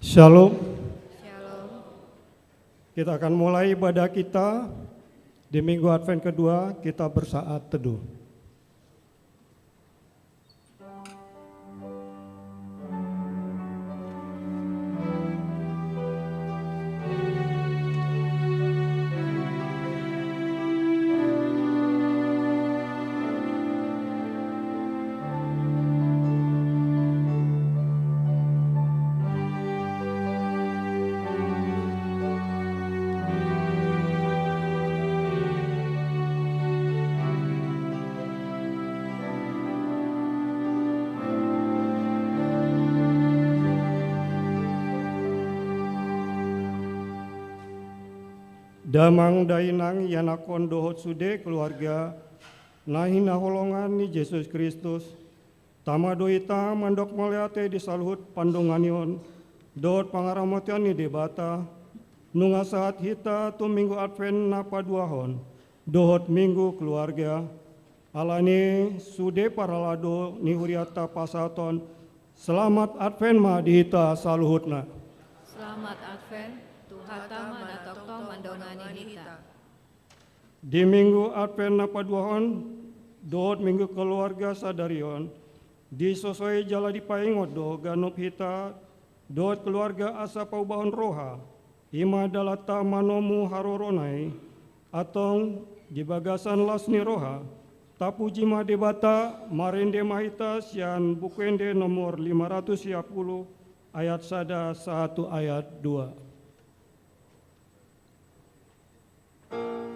Shalom. Shalom. Kita akan mulai ibadah kita di Minggu Advent kedua, kita bersaat teduh. Damang dainang yanakon dohot sude keluarga nahina holongan ni Yesus Kristus tama doita mandok maleate di saluhut pandunganion dohot pangaramatian ni debata nunga saat hita tu minggu Advent napa duahon dohot minggu keluarga alani sude paralado ni huriata pasaton selamat Advent ma dihita saluhutna. Selamat Advent, Tuhan manatokto mandongani hita. Di minggu Advent napa duahon, dohot minggu keluarga sadarion, di sosoi jala dipaingot do ganop hita, dohot keluarga asa paubahon roha, ima dalata manomu haroronai, atong di bagasan lasni roha, tapu jima debata marende mahita sian bukuende nomor 510 ayat 1 ayat 2. Advent,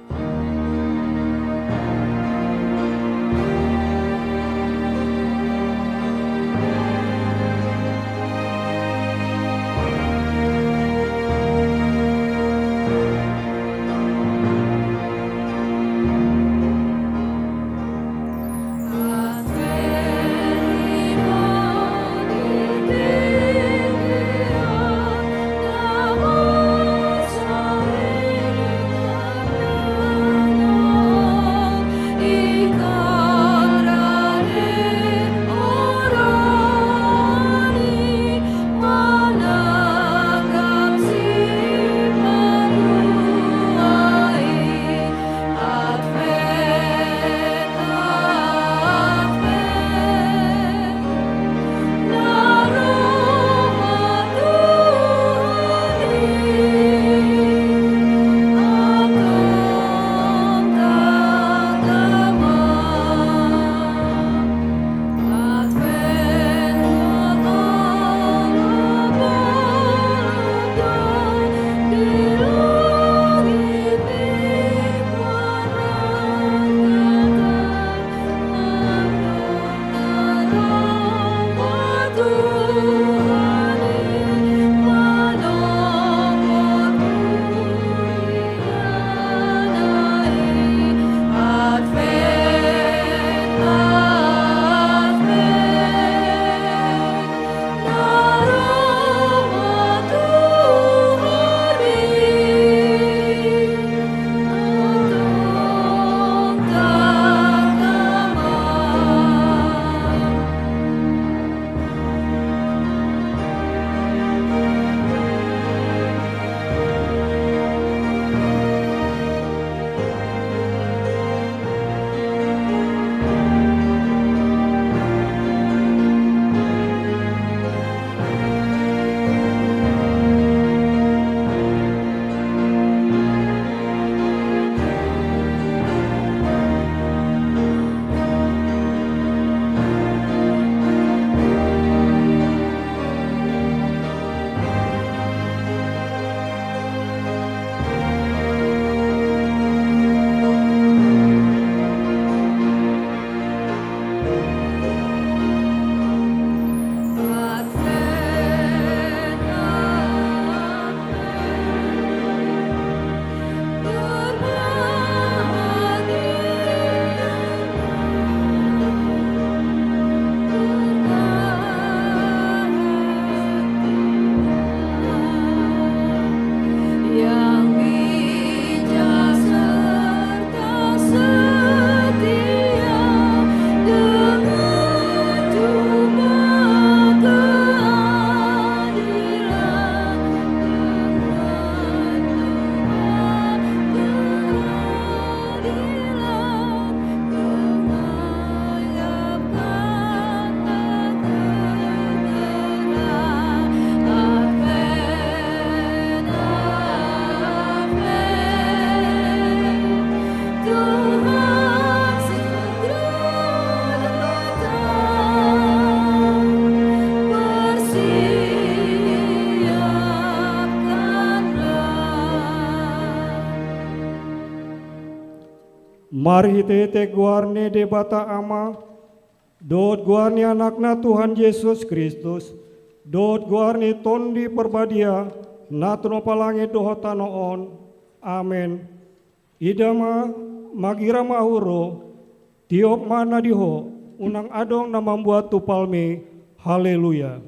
Mari tete guarne debata ama, dot guarne anakna Tuhan Yesus Kristus, dot guarne tondi perbadia, natuno palangi dohotano on, amen. Idama magira mahuro, tiop mana diho, unang adong na membuat tupalme, haleluya.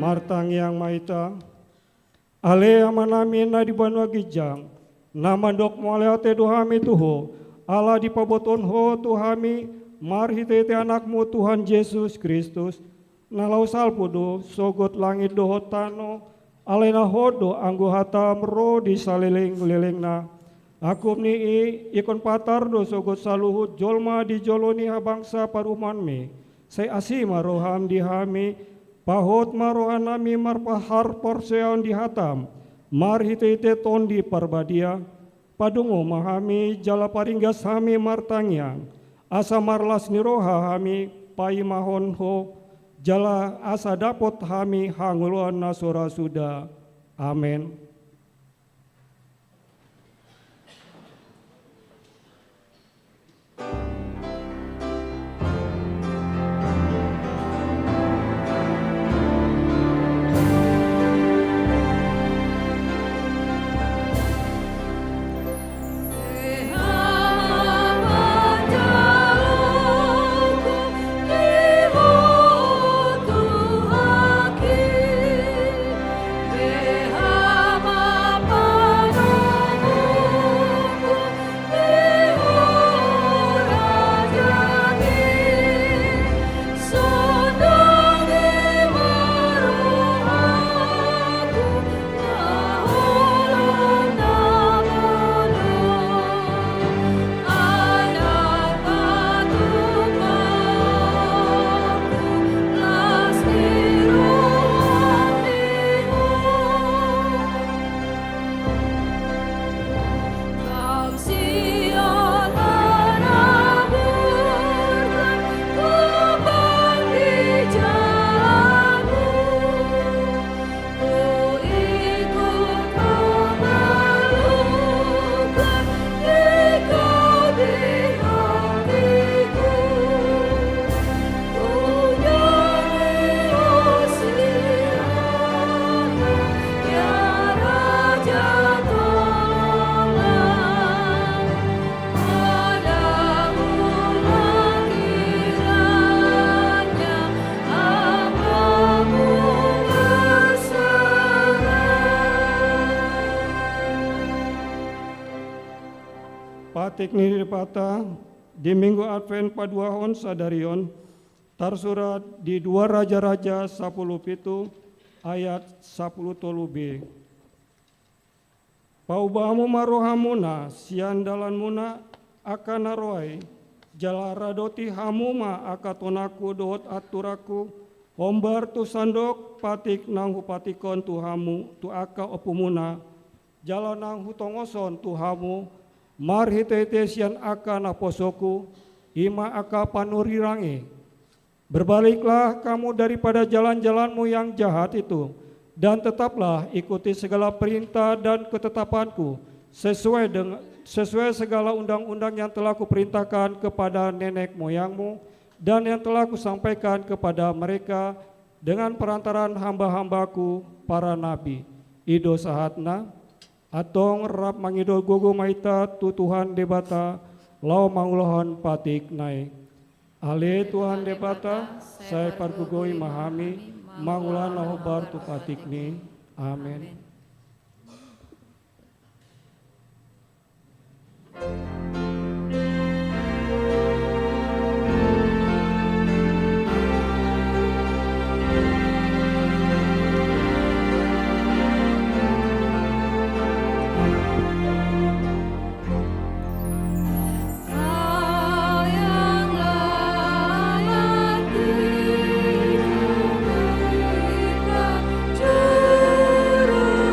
Martang yang maita, ale amanami na di banwa gijang, nama dok moleate dohami tuho, ala di paboton ho tuhami, marhitete anakmu Tuhan Yesus Kristus, nalau salpudo, sogot langit doho tano, alena hodo anggo hatam ro di saliling-liling na, akum ni ikon patardo sogot saluhut jolma di joloni habangsa paruman me, say asima roham di hami, pahot marohanami marpahar porseon dihatam, marhitete tondi parbadia, padungo mahami jala paringgas hami martangyang, asa marlas niroha hami pai mahon ho, jala asa dapot hami hanguluan nasora suda. Amen. Patik niri pata di minggu Advent paduahon sadarion tarsurat di 2 Raja-Raja 10 pitu ayat 10 tolubi. Paubahamu marohamuna siandalan muna akan naroai jalara doti hamuma akatonaku dohot aturaku hombar tu sandok patik nang hupatikon tuhamu tu aka opumuna jala nang hutongoson tuhamu marhitete sian aka naposoku ima aka panurirangi. Berbaliklah kamu daripada jalan-jalanmu yang jahat itu dan tetaplah ikuti segala perintah dan ketetapanku sesuai segala undang-undang yang telah kuperintahkan kepada nenek moyangmu dan yang telah kusampaikan kepada mereka dengan perantaran hamba-hambaku para nabi. Ido sahatna atong rap mangidol gogo maita tu Tuhan debata lau mangulohon patik naik. Ale Tuhan debata saya pargugoi mahami mangulan lahobar tu patik ni. Amen. Juru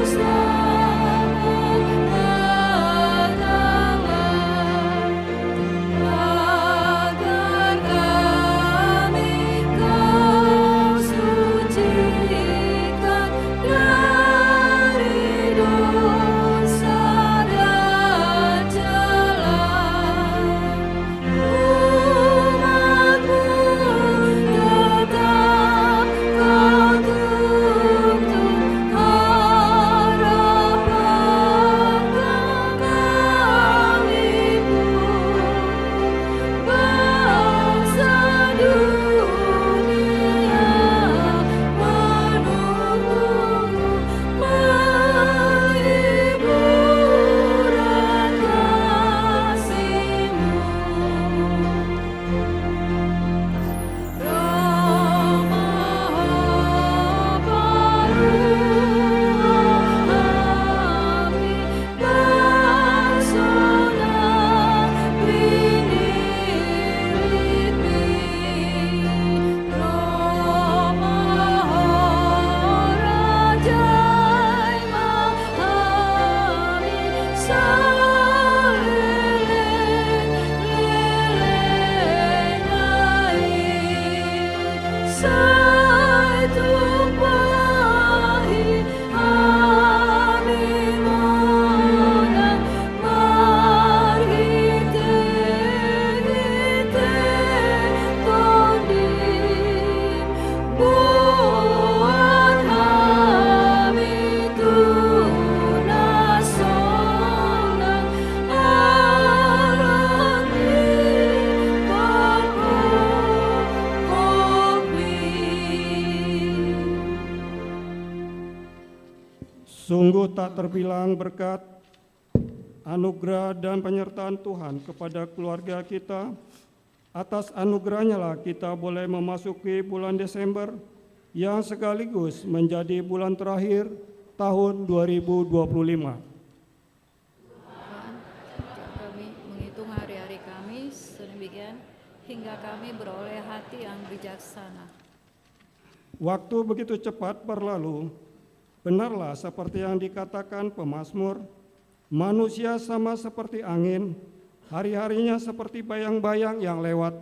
Sungguh tak terbilang berkat, anugerah dan penyertaan Tuhan kepada keluarga kita. Atas anugerahnya lah kita boleh memasuki bulan Desember yang sekaligus menjadi bulan terakhir tahun 2025. Kami menghitung hari-hari kami sedemikian hingga kami beroleh hati yang bijaksana. Waktu begitu cepat berlalu, benarlah seperti yang dikatakan pemazmur, manusia sama seperti angin, hari-harinya seperti bayang-bayang yang lewat.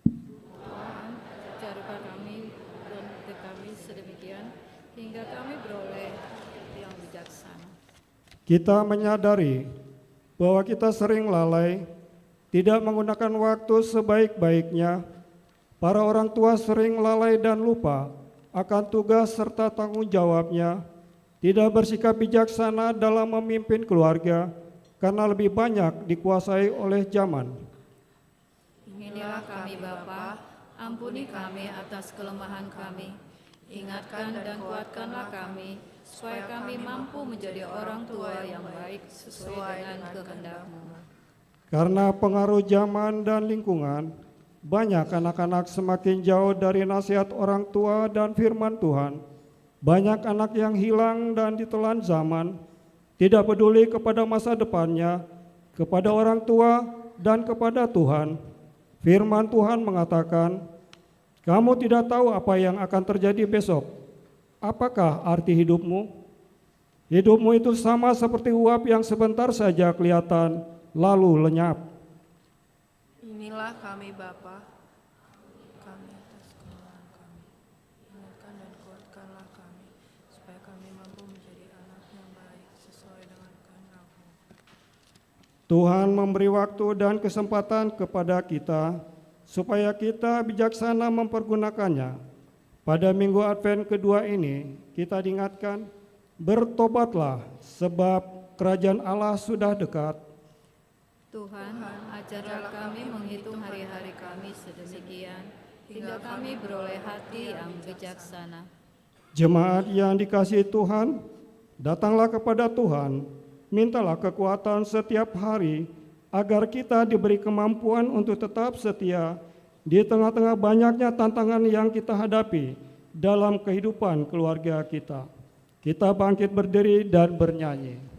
Tuhan, ajarkan kami dan hati kami sedemikian hingga kami beroleh hati yang bijaksana. Kita menyadari bahwa kita sering lalai, tidak menggunakan waktu sebaik-baiknya. Para orang tua sering lalai dan lupa akan tugas serta tanggung jawabnya, tidak bersikap bijaksana dalam memimpin keluarga karena lebih banyak dikuasai oleh zaman. Inilah kami Bapa, ampuni kami atas kelemahan kami. Ingatkan dan kuatkanlah kami, supaya kami mampu menjadi orang tua yang baik sesuai dengan kehendak-Mu. Karena pengaruh zaman dan lingkungan, banyak anak-anak semakin jauh dari nasihat orang tua dan firman Tuhan. Banyak anak yang hilang dan ditelan zaman, tidak peduli kepada masa depannya, kepada orang tua dan kepada Tuhan. Firman Tuhan mengatakan, "Kamu tidak tahu apa yang akan terjadi besok. Apakah arti hidupmu? Hidupmu itu sama seperti uap yang sebentar saja kelihatan, lalu lenyap." Inilah kami Bapa, kami atas kelemahan kami. Ingatkan dan kuatkanlah kami, supaya kami mampu menjadi anak yang baik sesuai dengan kehendak-Mu. Tuhan memberi waktu dan kesempatan kepada kita, supaya kita bijaksana mempergunakannya. Pada minggu Advent kedua ini, kita diingatkan, bertobatlah sebab kerajaan Allah sudah dekat. Tuhan, ajarlah kami menghitung hari-hari kami sedemikian, hingga kami beroleh hati yang bijaksana. Jemaat yang dikasihi Tuhan, datanglah kepada Tuhan, mintalah kekuatan setiap hari, agar kita diberi kemampuan untuk tetap setia di tengah-tengah banyaknya tantangan yang kita hadapi dalam kehidupan keluarga kita. Kita bangkit berdiri dan bernyanyi.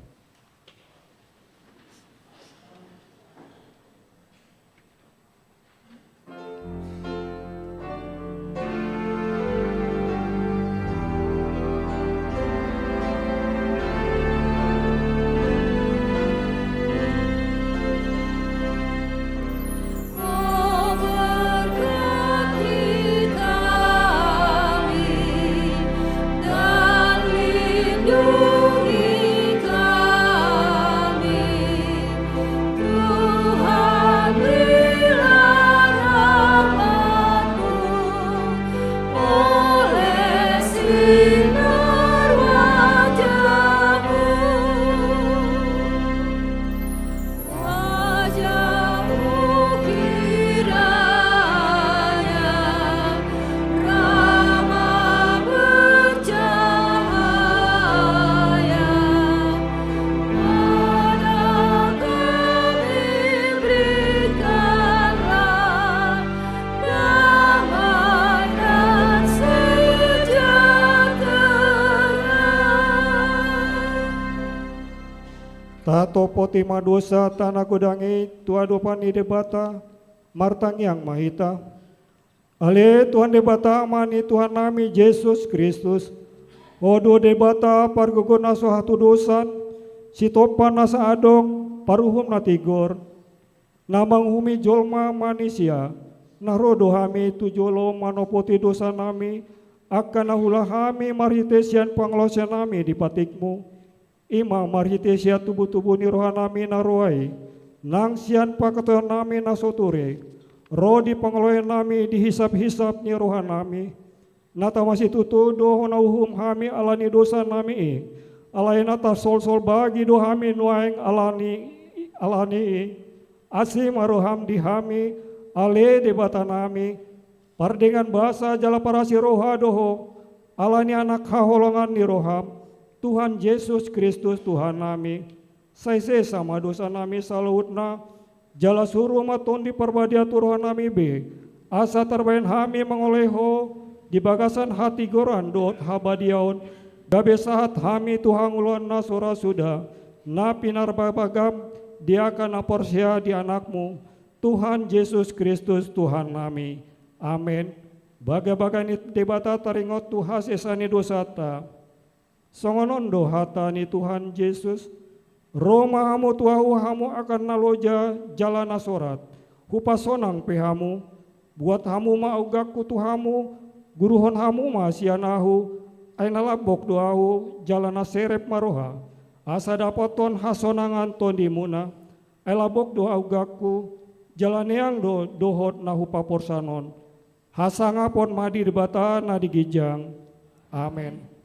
Tato potima dosa tanah godangi tua dopani debata martang yang mahita. Ale Tuhan debata amani Tuhan nami Yesus Kristus. Odo debata pargogon aso hatu dosan sitopan nasa adong paruhum na tigor, namang humi jolma manusia, narodo hami tujolo manopoti dosa nami, akan nahula hami marhitesian panglosya nami di patikmu, ima marhitesia tubuh-tubuh ni roha nami naroai, nang sian pakatoyan nami nasoture, roh di pangloyan nami dihisap-hisap ni roha nami, nata masih tutu doho nauhum hami alani dosa nami alain atas sol-sol bagi do hami nuaing alani asim aroham di hami ale debata nami pardengan bahasa jala parasi roha doho alani anak haholongan ni roham Tuhan Yesus Kristus Tuhan nami saise sama dosa nami salutna jala suruh maton di perbadia turuhan nami be asa terbain hami mengoleho di bagasan hati goran dot habadiaon gabe saat hami Tuhan ulon nasora sudah na pinar babagam dia akan aporsia di anakmu Tuhan Yesus Kristus Tuhan nami amin baga-baga ni debata taringot Tuhan sesani dosata songonondo hata ni Tuhan Yesus Roma hamu tuahu hamu akan naloja jalan asorat hupasonang pehamu buat hamu maugakku tuhamu guruhon hamu masianahu aina labok doahu jalan aserep maroha asa dapoton hasonangan tondimuna elabok doa ugaku jalan yang dohot nahu paporsanon hasangapon madi debata na digijang amin.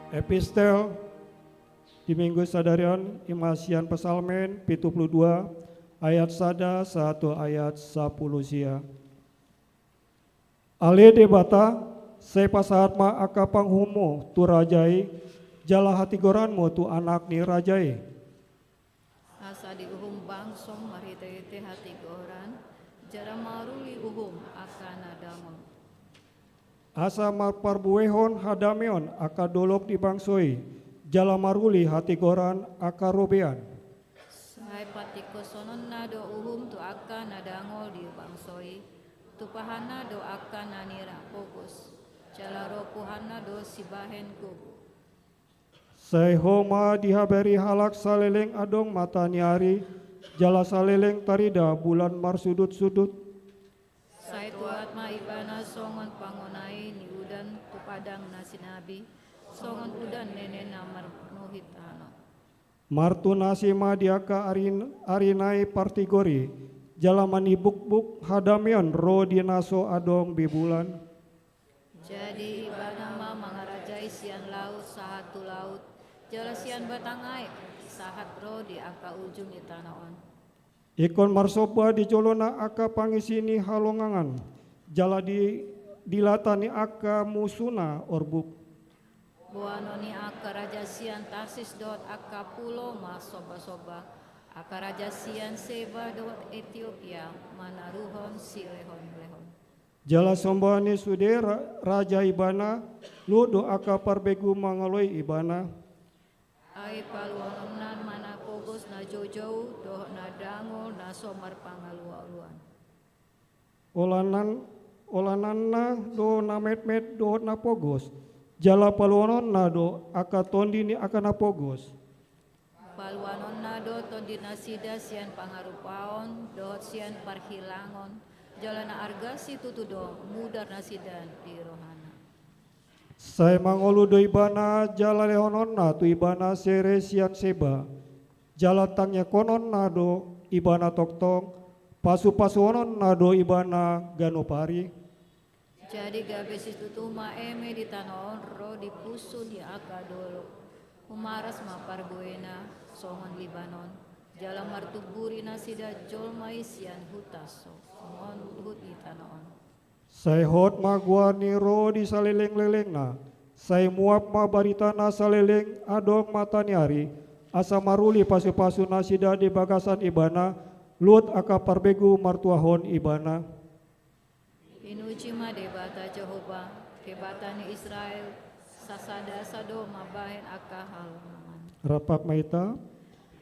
Epistel di Minggu Sadarion Imasian Pesalmen 72 ayat 1 ayat 10 sia. Ale debata sepa saat ma aka panghumo tu rajai jala hati goranmu tu anak ni rajai. Asa di uhum bangsong marite hati goran jara maruli uhum akan adamon. Asa marparbuehon hadameon aka dolok di bangsoi jala maruli hati goran aka robean. Sahai patiko sonon nado uhum tu akan nadangol di bangsoi tupahana do akan nanira fokus jala ropuhana do sibahen kubu. Sehoma dihaberi halak saleleng adong mata nyari jala saleleng tarida bulan marsudut-sudut. Sai tuat ma ibana songon pangonai ni udan tu padang na sinabi songon udan nene namar nuhit ano. Martu nasima diaka arinai partigori, jalamani buk-buk hadamion ro dinaso adong bibulan. Jadi ibanama mangarajai sian laut sahatu laut, jala sian batangai sahat ro di aka ujung di tanaon. Ikon marsoba di jolona aka pangisini halongangan, jala dilatani aka musuna orbuk. Buanoni aka raja sian Tarsis dot aka pulo ma soba-soba, aka raja sian Seba dot Ethiopia manaruhon si lehon-lehon. Jala sombani sude raja ibana, ludo aka parbegu mangaloi ibana. Ai paluanan mana pogos na jojo doh na dango na somar pangalua-aluan. Olananna do na met do na pogos. Jala paluanon na do aka tondi ni aka na pogos. Paluanon na do tondi na sida sian pangarupaon doh sian parhilangon. Jala na argasi tutudo mudar na sidan di rohana. Saya mangolu do ibana jala lehonon na tu ibana sere sian Seba. Jala tangnya konon na do ibana toktong. Pasu-pasuonon na do ibana ganopari. Jadi gabes itu tuma eme di tanaon ro di pusu di aka dolo. Umaras mapar buena songon Libanon. Jala martuburi nasida jolmai sian hutaso. Songon hut di tanaon. Saya hot magua ni ro di saleleng-leleng na. Saya muap ma barita na saleleng adong mataniari. Asa maruli pasu-pasu nasida di bagasan ibana. Lut aka parbegu martuahon ibana. Inuji ma debata Jehovah, debata ni Israel, sasada sado mabahen aka halaman. Rapak maita,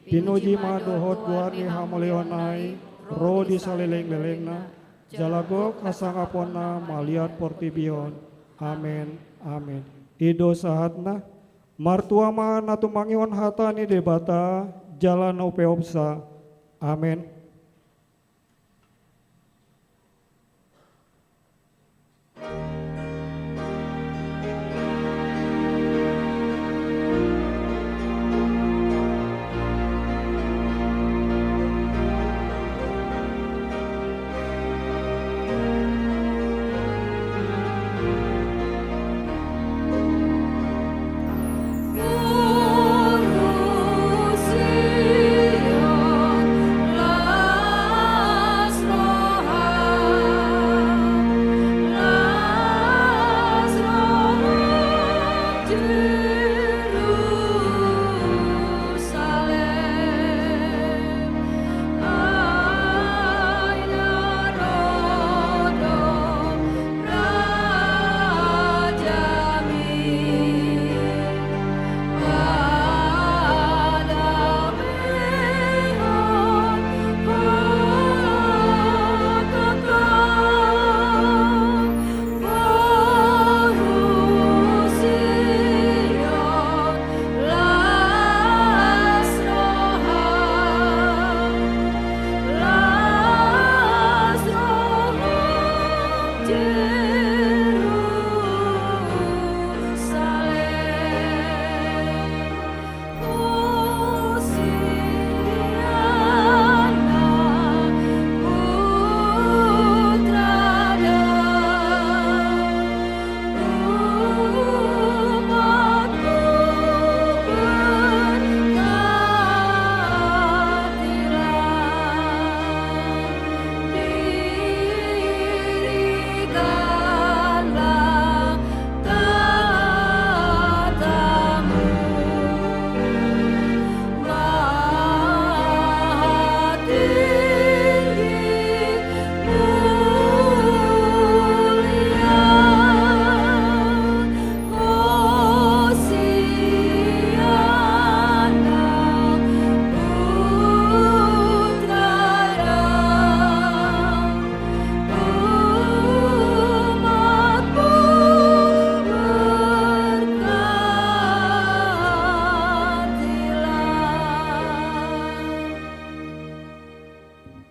pinuji ma dohot guarni hamoleonai, ro di saleleng-lelengna, jalagok kasangaponna maliat portibion. Amen, amen. Ido sahatna, martua ma natumangion hatani debata, jalan upeopsa. Amen.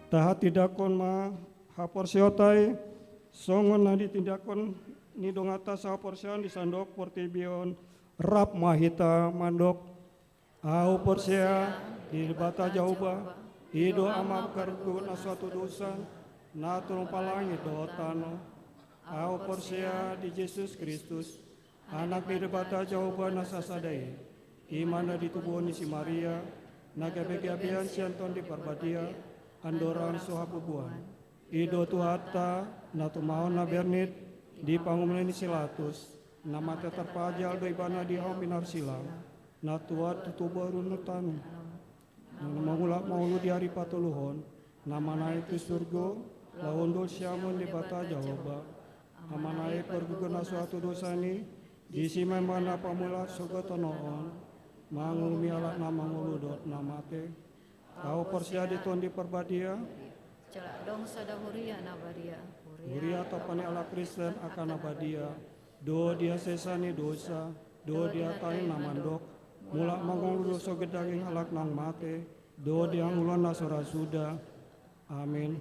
Taha tidakon ma haporseotai songon na ditindakon ni dongata sa haporseon di sandok portibion rap mahita mandok Au persia di bata jauba, ido amap kargu na suatu dosa, na turun palangi do tano. Au persia di Yesus Kristus, anak di bata jauba na sasadai, imana di tubuh ni si Maria, na kebegabian sianton di parbadia, andoran sohapubuan. Ido tuhata, na tumahon na bernit, di pangumunan ni silatus, na mata terpajal do ibana di haminar silang, na tuat tutubo runutan, na mangulak maulu di hari patuluhon, na manai tu surgo, laundol siamun di bata jawaba, amanai pergugana suatu dosani, di simai mana pamula sogo tonoon, mangulmi alak na manguludot na mate, kau persia di ton di perbadia, celak dong sada huria nabadia. Huria tapani ala Kristen akan abadia, do dia sesani dosa, do dia tali namandok, mulak mangulu dosa gedaging halak nang mate, do dia ngulon nasora suda. Amin.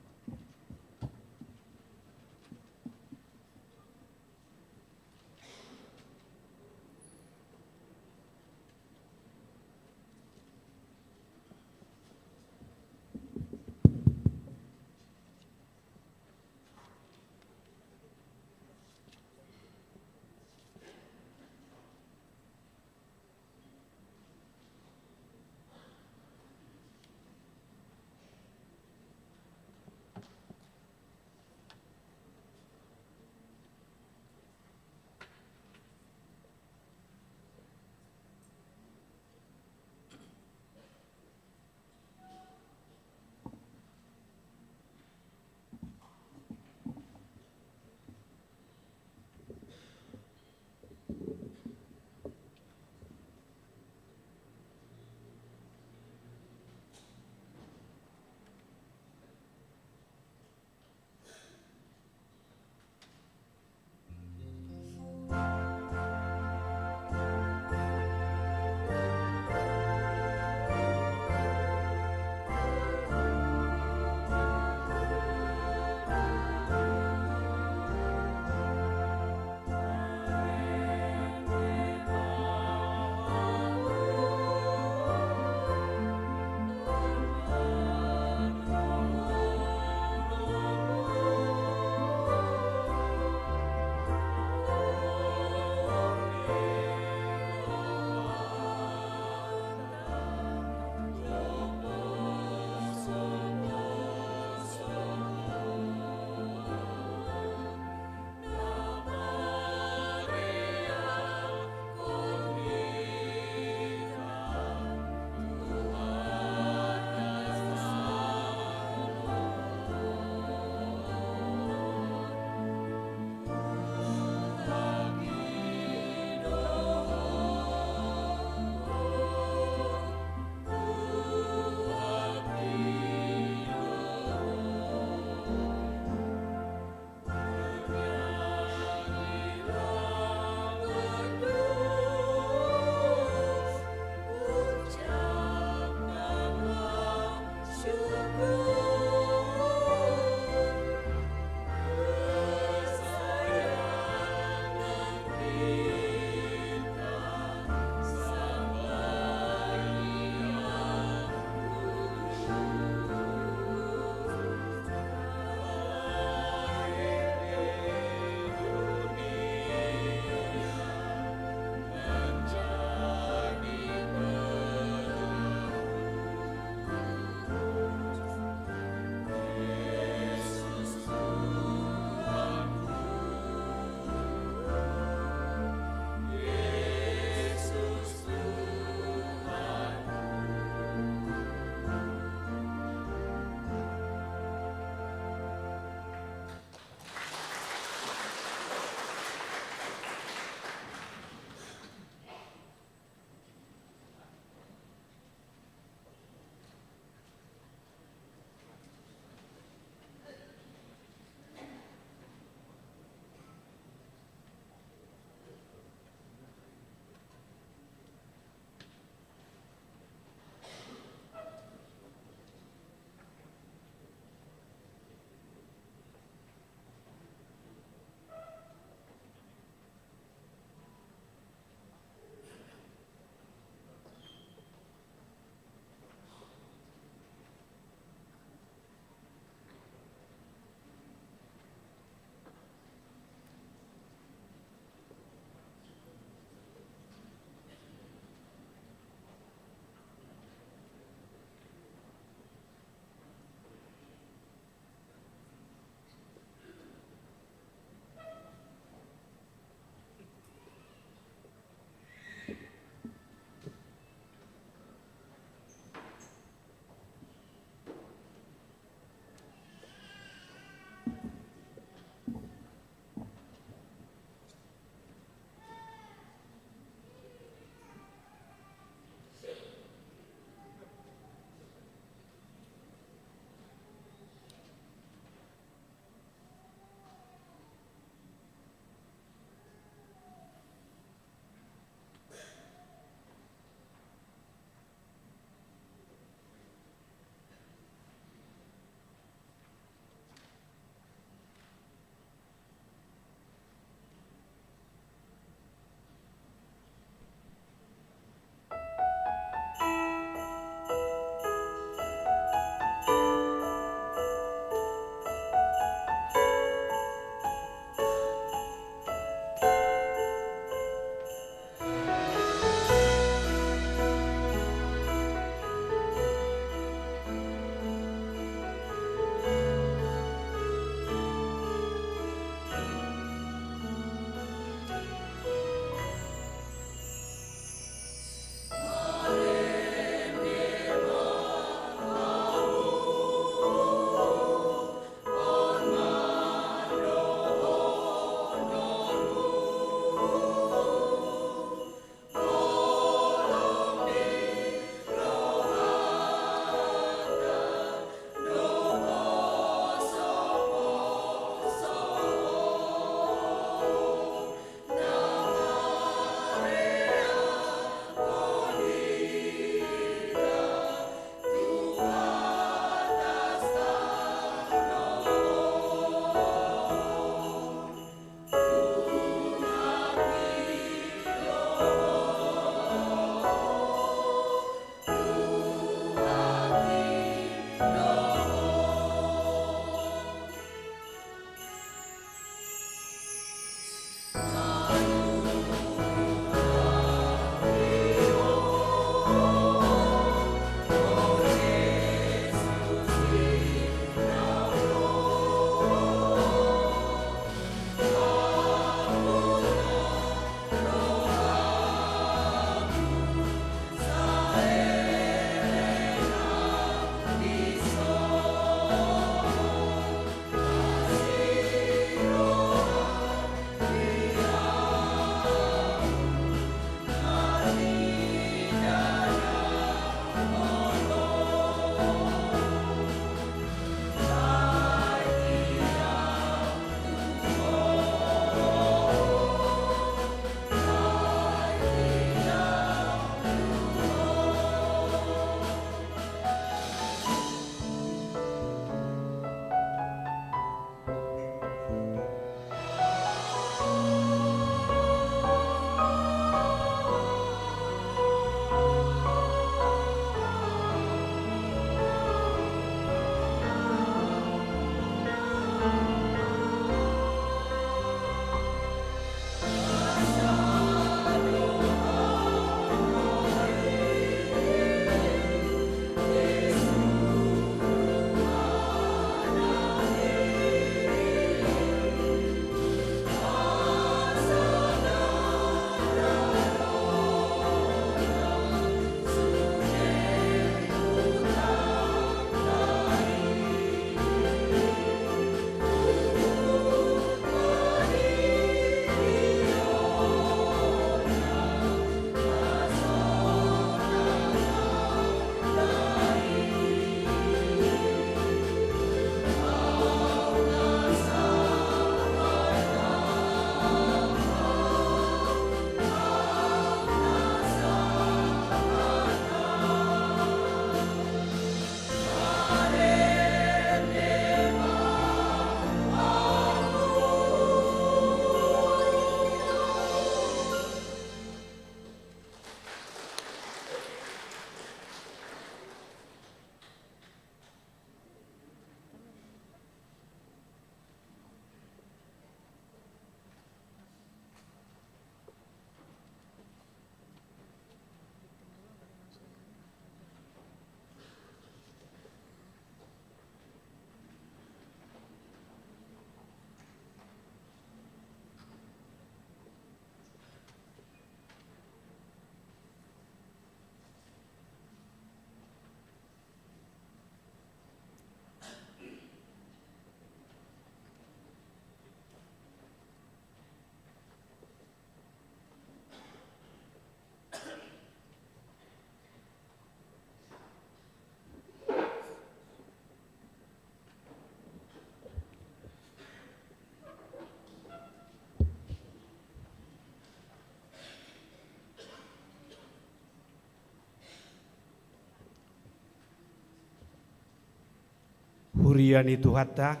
huriani tuhata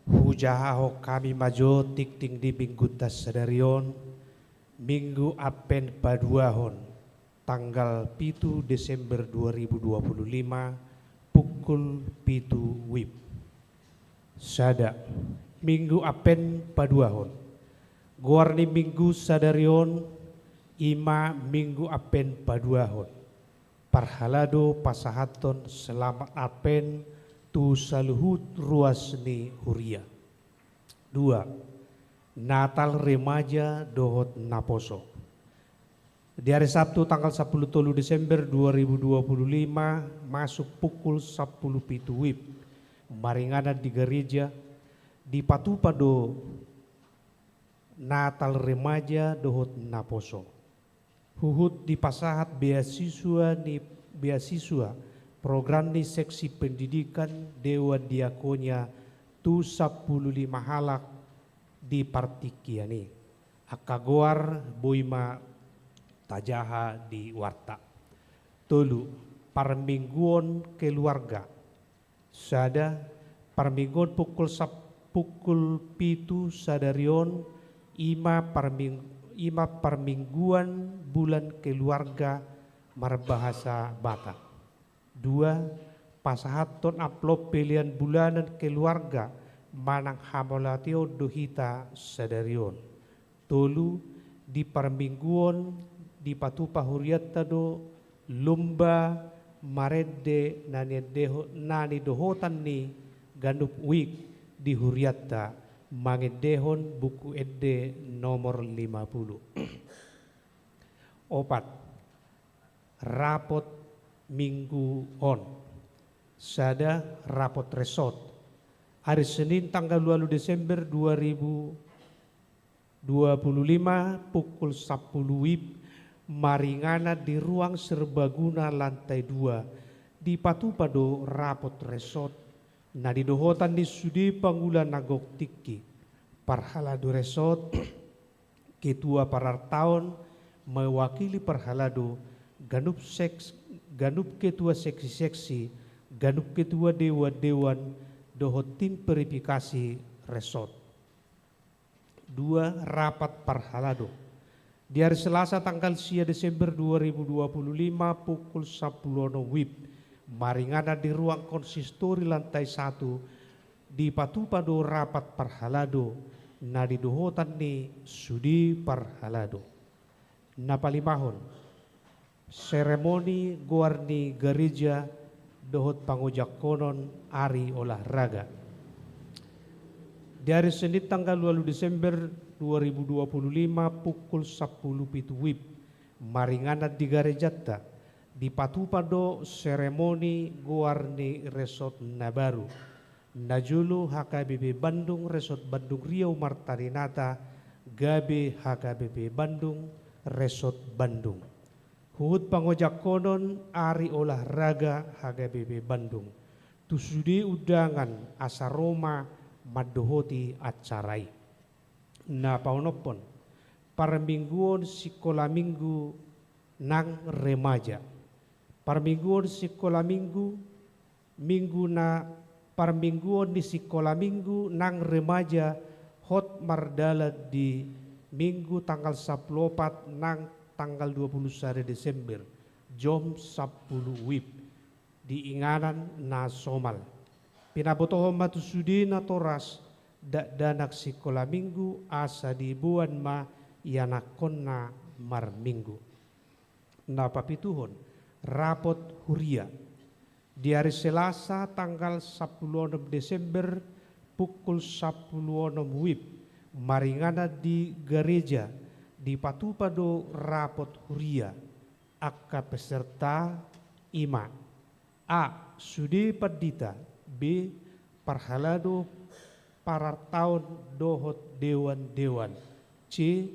hujahaho kami majo tikting di minggu tas sadarion minggu apen paduahon tanggal 7 Desember 2025 pukul 7 WIB. Sada minggu apen paduahon guarni minggu sadarion ima minggu apen paduahon parhalado pasahaton selamat apen tu saluhut ruasni huria. 2. Natal remaja dohot naposo. Di hari Sabtu tanggal 10 Desember 2025 masuk pukul 10 WIB maringana di gereja di Patupado Natal remaja dohot naposo. Huhut di pasahat beasiswa program di seksi pendidikan Dewa Diakonia tu 15 halak di Partikiani akagoar boima tajaha di warta. Tolu parmingguon keluarga sada parmingguon pukul 7 sadarion ima parmingguan bulan keluarga marbahasa Batak. 2. Pasahaton upload pilihan bulanan keluarga manang hamalatio dohita sadarion. Tolu di parmingguon di patupa huriatado lumba marede nani dohotan ni ganup wik di huriatta mangedehon buku edde nomor 50. 4. Rapot minggu on sada rapot resort hari Senin tanggal 2 Desember 2025 pukul 10 WIB maringana di ruang serbaguna lantai 2 di Patupado rapot resort na didohotan di Sudi Panggula Nagok Tiki parhalado resort ketua parartaon mewakili parhalado ganup ketua seksi-seksi ganup ketua dewan dohot tim verifikasi resort. 2. Rapat parhalado di hari Selasa tanggal 10 Desember 2025 pukul 10 WIB maringana di ruang konsistori lantai 1 di Patupado rapat parhalado na didohotan ni Sudi parhalado. Napalimahon seremoni guarni gereja dohot pangojak konon ari olahraga. Di hari Senin tanggal 2 Desember 2025 pukul 10 WIB maringana di garejata di Patupado seremoni guarni resort Nabaru Najulu HKBP Bandung Resort Bandung Riau Martarinata Gabe HKBP Bandung Resort Bandung. Huhut pangojak konon ari olahraga HKBP Bandung. Tusudi udangan asaroma madohoti acarai. Na paunopon parmingguon sekolah minggu nang remaja. Parmingguon sekolah minggu na parmingguon di sekolah minggu nang remaja hot mardala di minggu tanggal 14 nang tanggal 21 Desember jom 10 WIB di Inganan Nasomal. Pinabotohon matusudi na toras danak sekolah minggu asa dibuan ma yanakon na marminggu. Napapituhon rapot huria di hari Selasa tanggal 10 Desember pukul 10 WIB maringana di gereja di Patupado rapot huria akka peserta ima A. Sudi Perdita B. Parhalado parartaon dohot dewan-dewan C.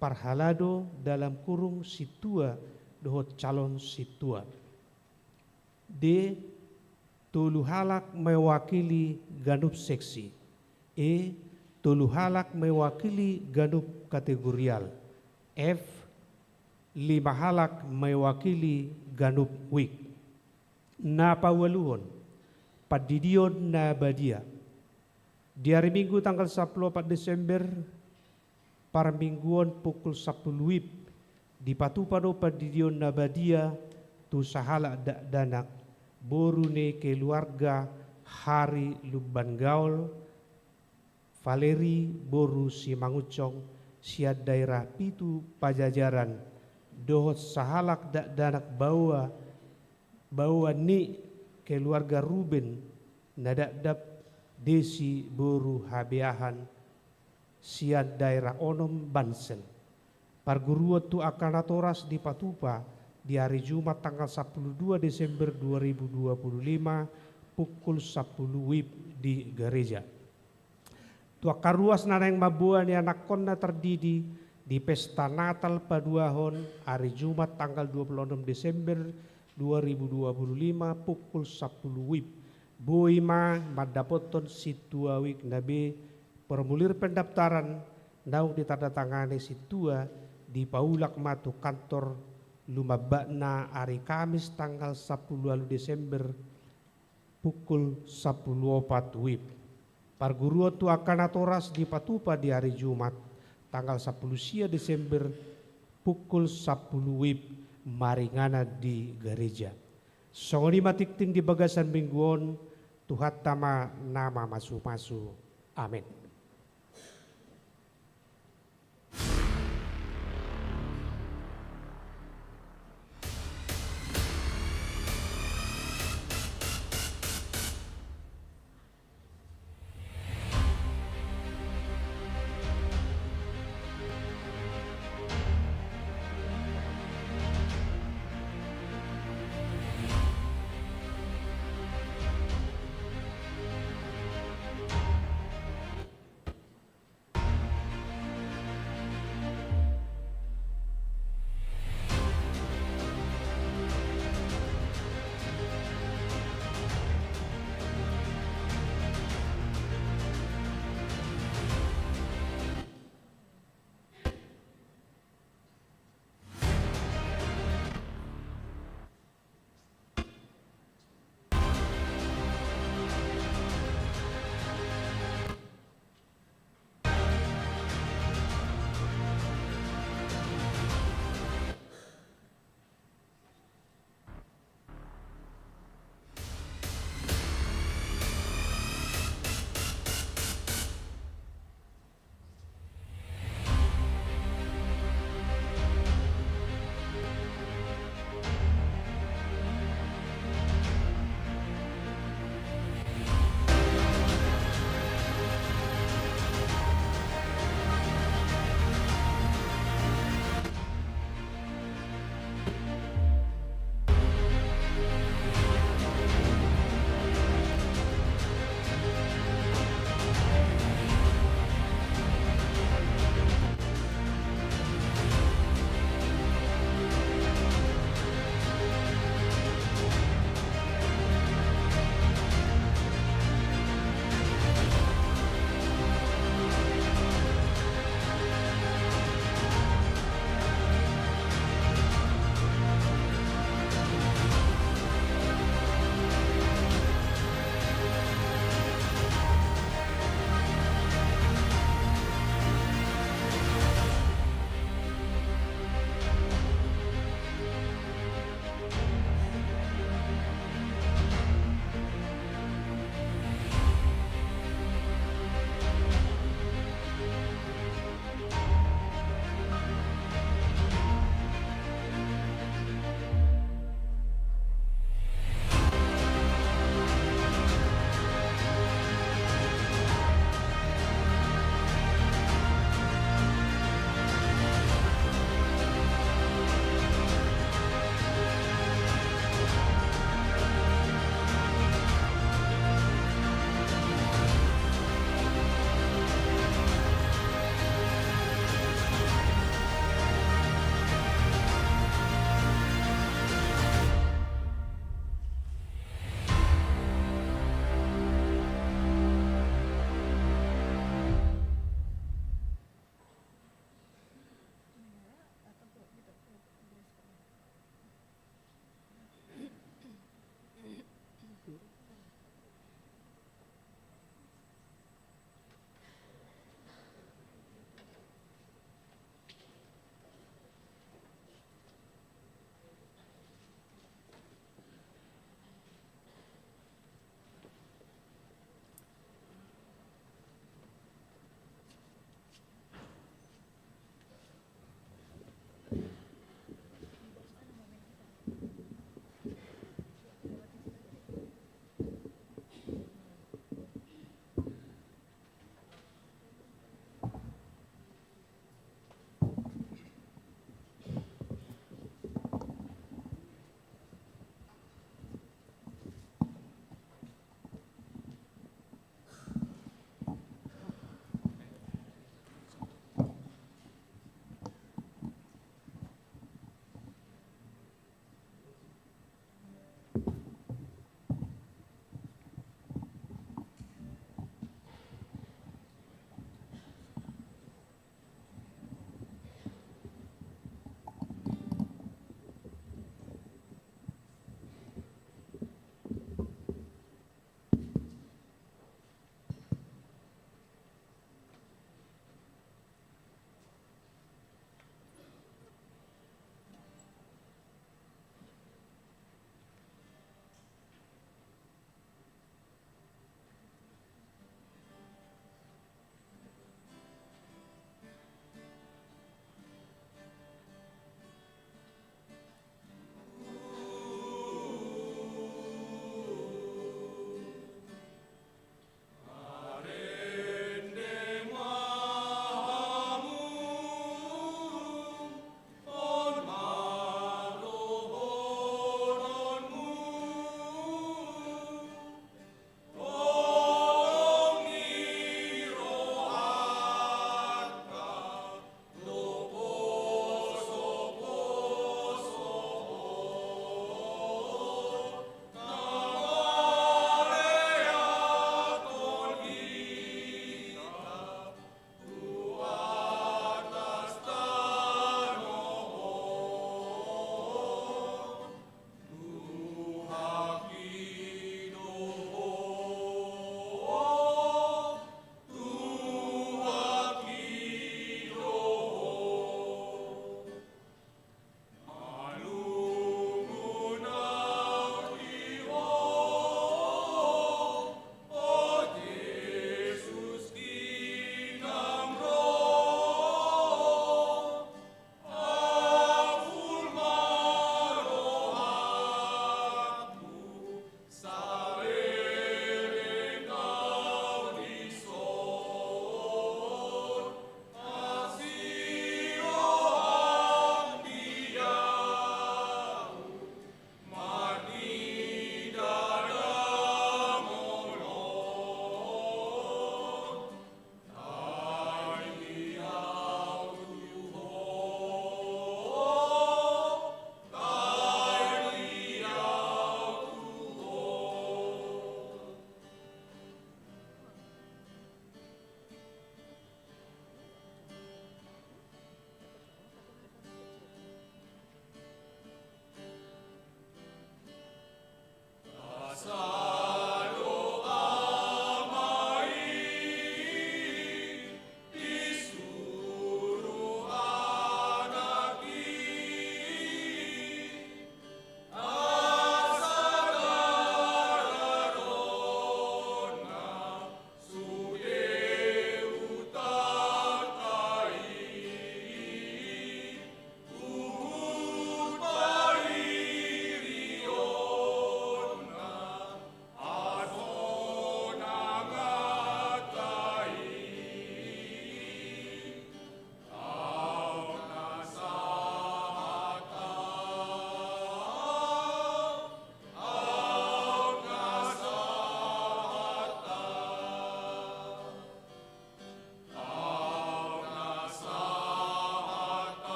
Parhalado dalam kurung situa dohot calon situa D. Tuluhalak mewakili ganup seksi E. Tuluhalak mewakili ganup kategorial F. 5 halak mewakili ganup wik. Napawaluhon Padidion Nabadia. Di hari Minggu tanggal 14 Desember, Parmingguan pukul 10 WIB di Patupano Padidion Nabadia tu sahala danak borune keluarga Hari Luban Gaul Valeri Boru Simangucong siad daerah Pitu Pajajaran dohot sahalak danak bawa ni keluarga Ruben nadadap Desi Boru Habeahan siad daerah Onom Bansel. Parguruan tu akan atoras di Patupa di hari Jumat tanggal 12 Desember 2025 pukul 10 WIB di gereja. Tu akan ruas nanang mabuan yang nakonna terdidi di pesta Natal Paduahon hari Jumat tanggal 26 Desember 2025 pukul 10 WIB. Boima madapoton situa wik nabe formulir pendaftaran naung ditandatangani situa di Paulak Matu kantor Lumabakna hari Kamis tanggal 10 Desember pukul 10.04 WIB. Parguruan tu akan atoras di Patupa di hari Jumat tanggal 10 Desember pukul 10 WIB maringana di gereja. Songoni matikting di bagasan mingguan Tuhan tama nama masu-masu. Amin.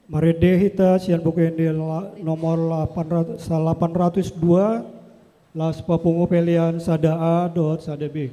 Marede hita sian buku ini nomor 802 las papungu pelian sada A dot sada B.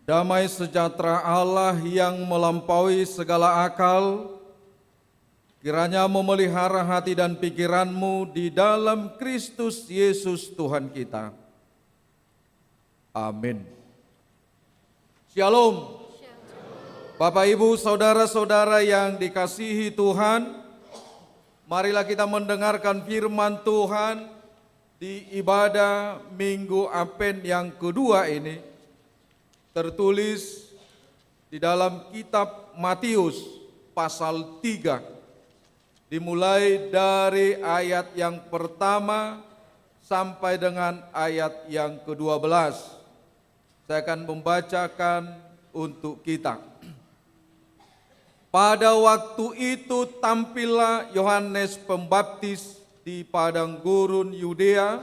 Damai sejahtera Allah yang melampaui segala akal Kiranya memelihara hati dan pikiranmu di dalam Kristus Yesus Tuhan kita. Amin. Shalom. Bapak, Ibu, saudara-saudara yang dikasihi Tuhan, marilah kita mendengarkan firman Tuhan di ibadah Minggu Advent yang kedua ini, tertulis di dalam kitab Matius pasal 3, dimulai dari ayat yang pertama sampai dengan ayat yang ke-12. Saya akan membacakan untuk kita. Pada waktu itu tampillah Yohanes Pembaptis di padang gurun Yudea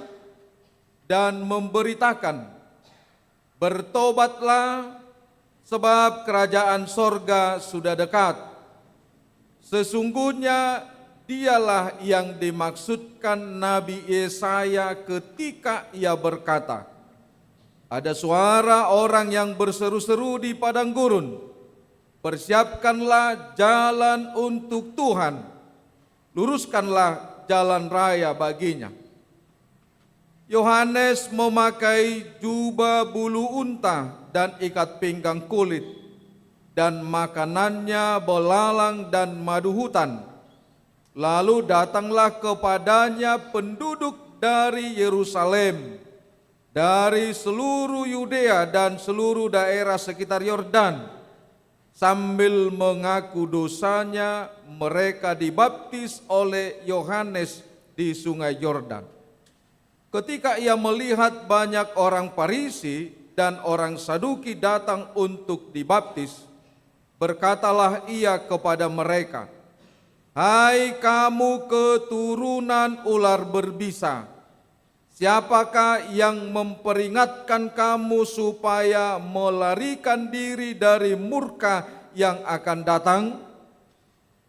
dan memberitakan, "Bertobatlah, sebab kerajaan sorga sudah dekat. Sesungguhnya dialah yang dimaksudkan Nabi Yesaya ketika ia berkata, 'Ada suara orang yang berseru-seru di padang gurun, persiapkanlah jalan untuk Tuhan, luruskanlah jalan raya baginya.' Yohanes memakai jubah bulu unta dan ikat pinggang kulit, dan makanannya belalang dan madu hutan. Lalu datanglah kepadanya penduduk dari Yerusalem, dari seluruh Yudea dan seluruh daerah sekitar Yordan. Sambil mengaku dosanya, mereka dibaptis oleh Yohanes di sungai Yordan. Ketika ia melihat banyak orang Farisi dan orang Saduki datang untuk dibaptis, berkatalah ia kepada mereka, 'Hai kamu keturunan ular berbisa, siapakah yang memperingatkan kamu supaya melarikan diri dari murka yang akan datang?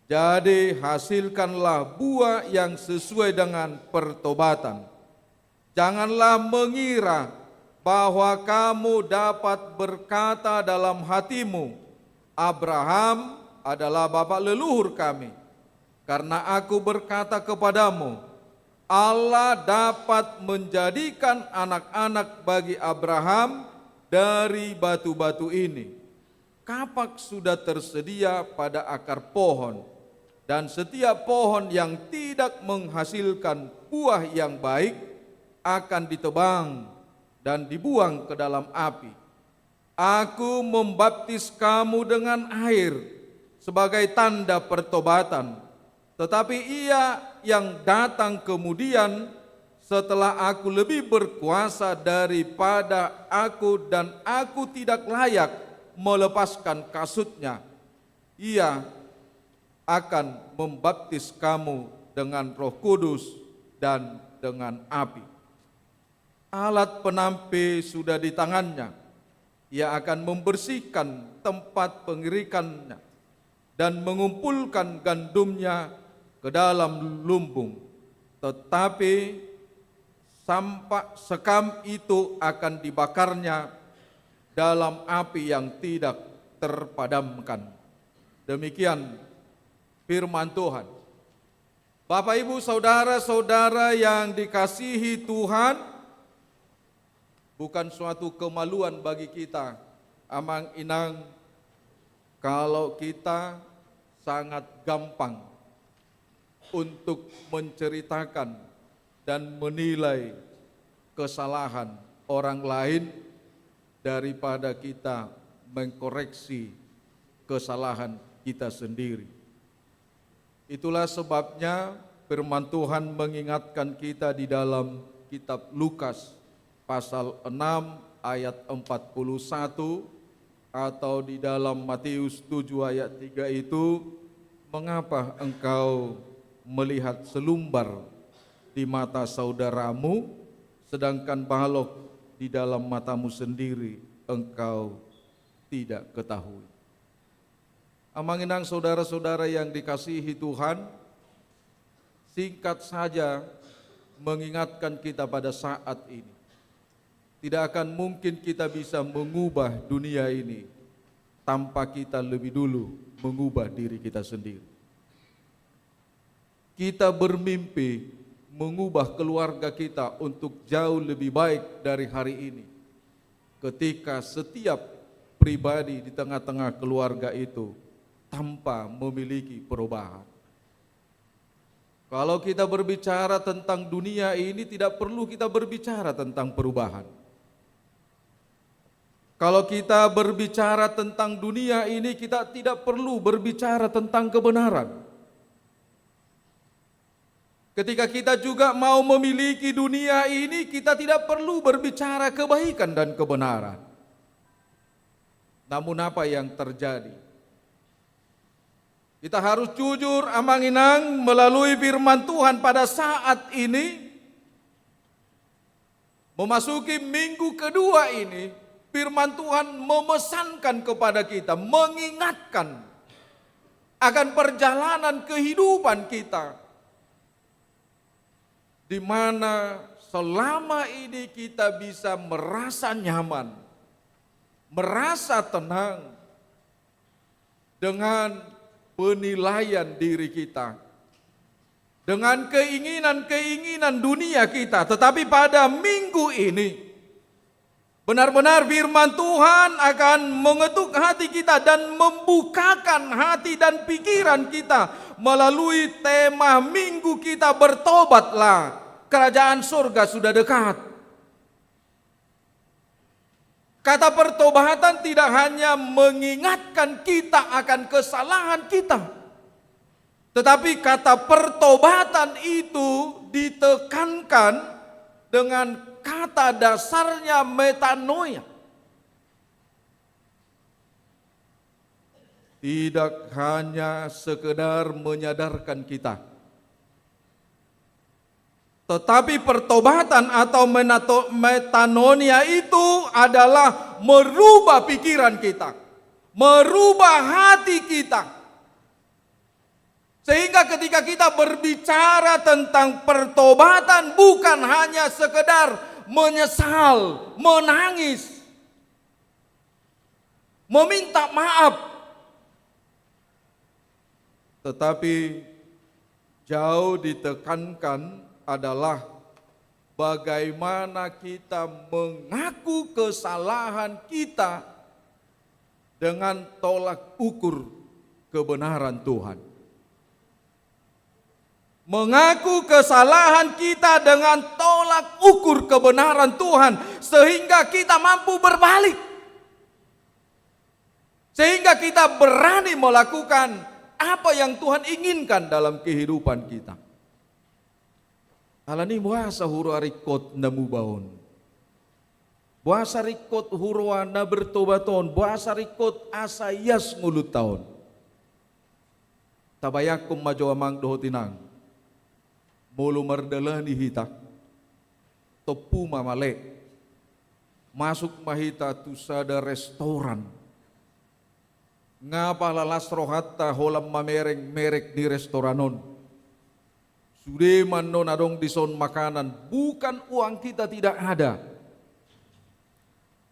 Jadi hasilkanlah buah yang sesuai dengan pertobatan. Janganlah mengira bahwa kamu dapat berkata dalam hatimu, Abraham adalah bapa leluhur kami. Karena aku berkata kepadamu, Allah dapat menjadikan anak-anak bagi Abraham dari batu-batu ini. Kapak sudah tersedia pada akar pohon, dan setiap pohon yang tidak menghasilkan buah yang baik akan ditebang dan dibuang ke dalam api. Aku membaptis kamu dengan air sebagai tanda pertobatan. Tetapi ia yang datang kemudian setelah aku lebih berkuasa daripada aku, dan aku tidak layak melepaskan kasutnya. Ia akan membaptis kamu dengan Roh Kudus dan dengan api. Alat penampi sudah di tangannya. Ia akan membersihkan tempat pengirikannya dan mengumpulkan gandumnya ke dalam lumbung, tetapi sampah sekam itu akan dibakarnya dalam api yang tidak terpadamkan. Demikian firman Tuhan. Bapak, Ibu, saudara-saudara yang dikasihi Tuhan, bukan suatu kemaluan bagi kita, amang-inang, kalau kita sangat gampang untuk menceritakan dan menilai kesalahan orang lain daripada kita mengkoreksi kesalahan kita sendiri. Itulah sebabnya firman Tuhan mengingatkan kita di dalam kitab Lukas pasal 6 ayat 41, atau di dalam Matius 7 ayat 3 itu, mengapa engkau melihat selumbar di mata saudaramu, sedangkan balok di dalam matamu sendiri engkau tidak ketahui. Amanginang saudara-saudara yang dikasihi Tuhan, singkat saja mengingatkan kita pada saat ini. Tidak akan mungkin kita bisa mengubah dunia ini tanpa kita lebih dulu mengubah diri kita sendiri. kita bermimpi mengubah keluarga kita untuk jauh lebih baik dari hari ini. Ketika setiap pribadi di tengah-tengah keluarga itu tanpa memiliki perubahan. Kalau kita berbicara tentang dunia ini, tidak perlu kita berbicara tentang perubahan. Kalau kita berbicara tentang dunia ini, kita tidak perlu berbicara tentang kebenaran. Ketika kita juga mau memiliki dunia ini, kita tidak perlu berbicara kebaikan dan kebenaran. Namun apa yang terjadi? Kita harus jujur amanginang melalui firman Tuhan pada saat ini. Memasuki minggu kedua ini, firman Tuhan memesankan kepada kita, mengingatkan akan perjalanan kehidupan kita, di mana selama ini kita bisa merasa nyaman, merasa tenang dengan penilaian diri kita, dengan keinginan-keinginan dunia kita. Tetapi pada minggu ini, benar-benar firman Tuhan akan mengetuk hati kita dan membukakan hati dan pikiran kita melalui tema minggu kita, bertobatlah, kerajaan surga sudah dekat. Kata pertobatan tidak hanya mengingatkan kita akan kesalahan kita, tetapi kata pertobatan itu ditekankan dengan kata dasarnya metanoia. Tidak hanya sekedar menyadarkan kita, tetapi pertobatan atau metanoia itu adalah merubah pikiran kita, merubah hati kita. Sehingga ketika kita berbicara tentang pertobatan, bukan hanya sekedar menyesal, menangis, meminta maaf, tetapi jauh ditekankan adalah bagaimana kita mengaku kesalahan kita dengan tolak ukur kebenaran Tuhan. Mengaku kesalahan kita dengan tolak ukur kebenaran Tuhan, sehingga kita mampu berbalik, sehingga kita berani melakukan apa yang Tuhan inginkan dalam kehidupan kita. Alani buasa huru arikot na mubaon. Buasa rikot hurwa na bertobaton. Buasa rikot asayas ngulut taon. Tabayakum majo amang dohotinang. Mulu mardalani hita. Topu mamale. Masuk mahita tu sada restoran. Ngapa lalas rohata holam mamereng merek di restoranon. Sudeman non adong dison makanan, bukan uang kita tidak ada.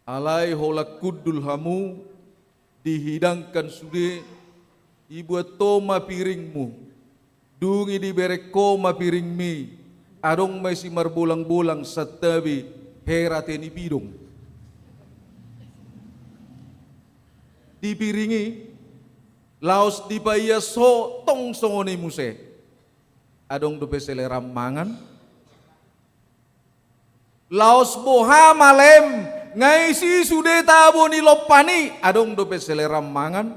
Alai holak kudul hamu dihidangkan sude, ibuat toma piringmu, dungi diberek koma piring mi, adong may si marbulang-bulang sa tabi herateni bidong. Dipiringi, laos dipaya so tong songoni muse. Adong dope selera mangan, laos boha malem ngai si sude tabo ni lopani, adong dope selera mangan,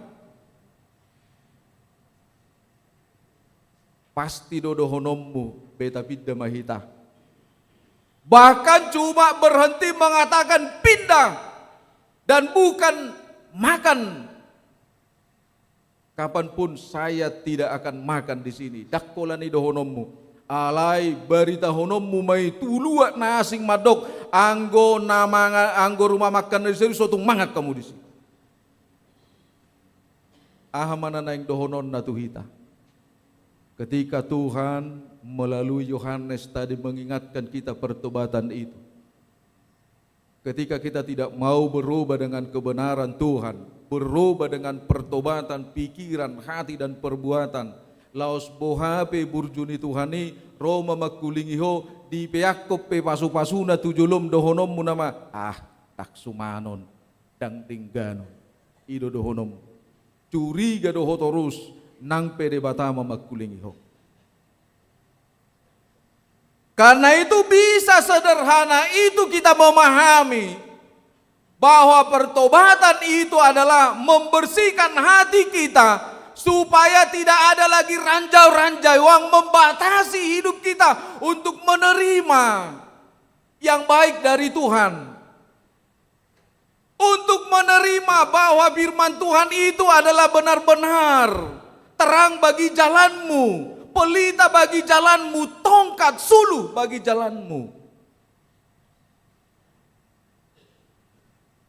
pasti dodo honommu beta bidda mahita. Bahkan cuma berhenti mengatakan pindah dan bukan makan. Kapanpun saya tidak akan makan di sini. Dakkolani dohonommu. Alai barita honommu mai tulua na asing madok. Anggo rumah makan di sini suatu mangat kamu di sini. Ahamana na yang dohonon na tuhita. Ketika Tuhan melalui Yohanes tadi mengingatkan kita pertobatan itu. Ketika kita tidak mau berubah dengan kebenaran Tuhan, berubah dengan pertobatan pikiran, hati dan perbuatan, laos boha pe burjuni Tuhani Roma makulingiho di peakop pe pasu-pasuna tujulum dohonom munama tak sumanon dang tingganon ido dohonom curiga doho torus nang pede batama makulingiho. Karena itu bisa sederhana itu kita memahami bahwa pertobatan itu adalah membersihkan hati kita supaya tidak ada lagi ranjau-ranjau yang membatasi hidup kita untuk menerima yang baik dari Tuhan. Untuk menerima bahwa firman Tuhan itu adalah benar-benar terang bagi jalanmu, pelita bagi jalanmu, tongkat suluh bagi jalanmu.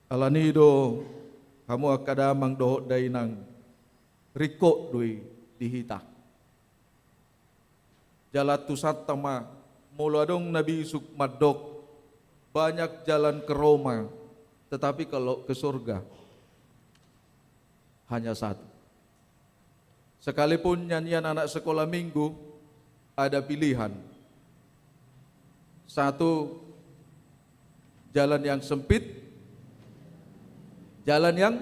Alanido kamu akadamang doh dainang riko dui dihita. Jalatu satama muladong Nabi Sukmadok banyak jalan ke Roma, tetapi kalau ke surga hanya satu. Sekalipun nyanyian anak sekolah minggu ada pilihan. Satu, jalan yang sempit, jalan yang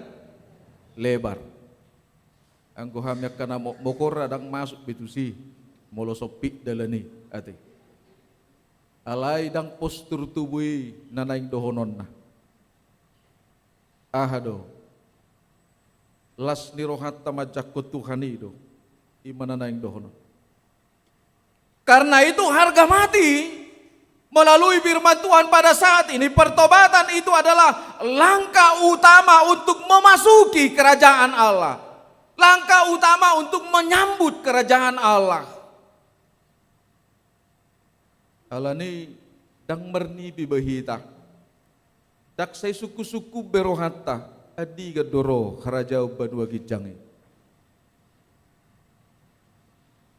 lebar. Angko hamyak kana mokor radang masuk bitusi molo sopik dalani ate. Alai dang postur tubui nanaing dohonon na. Ahado. Las nirohat tamajakut Tuhani do. Imana nanaing dohonon. Karena itu harga mati melalui firman Tuhan pada saat ini, pertobatan itu adalah langkah utama untuk memasuki kerajaan Allah. Langkah utama untuk menyambut kerajaan Allah. Alani dang merni bibahita. Dak say suku-suku berohata adi gadoro kerajaan badua gijangi.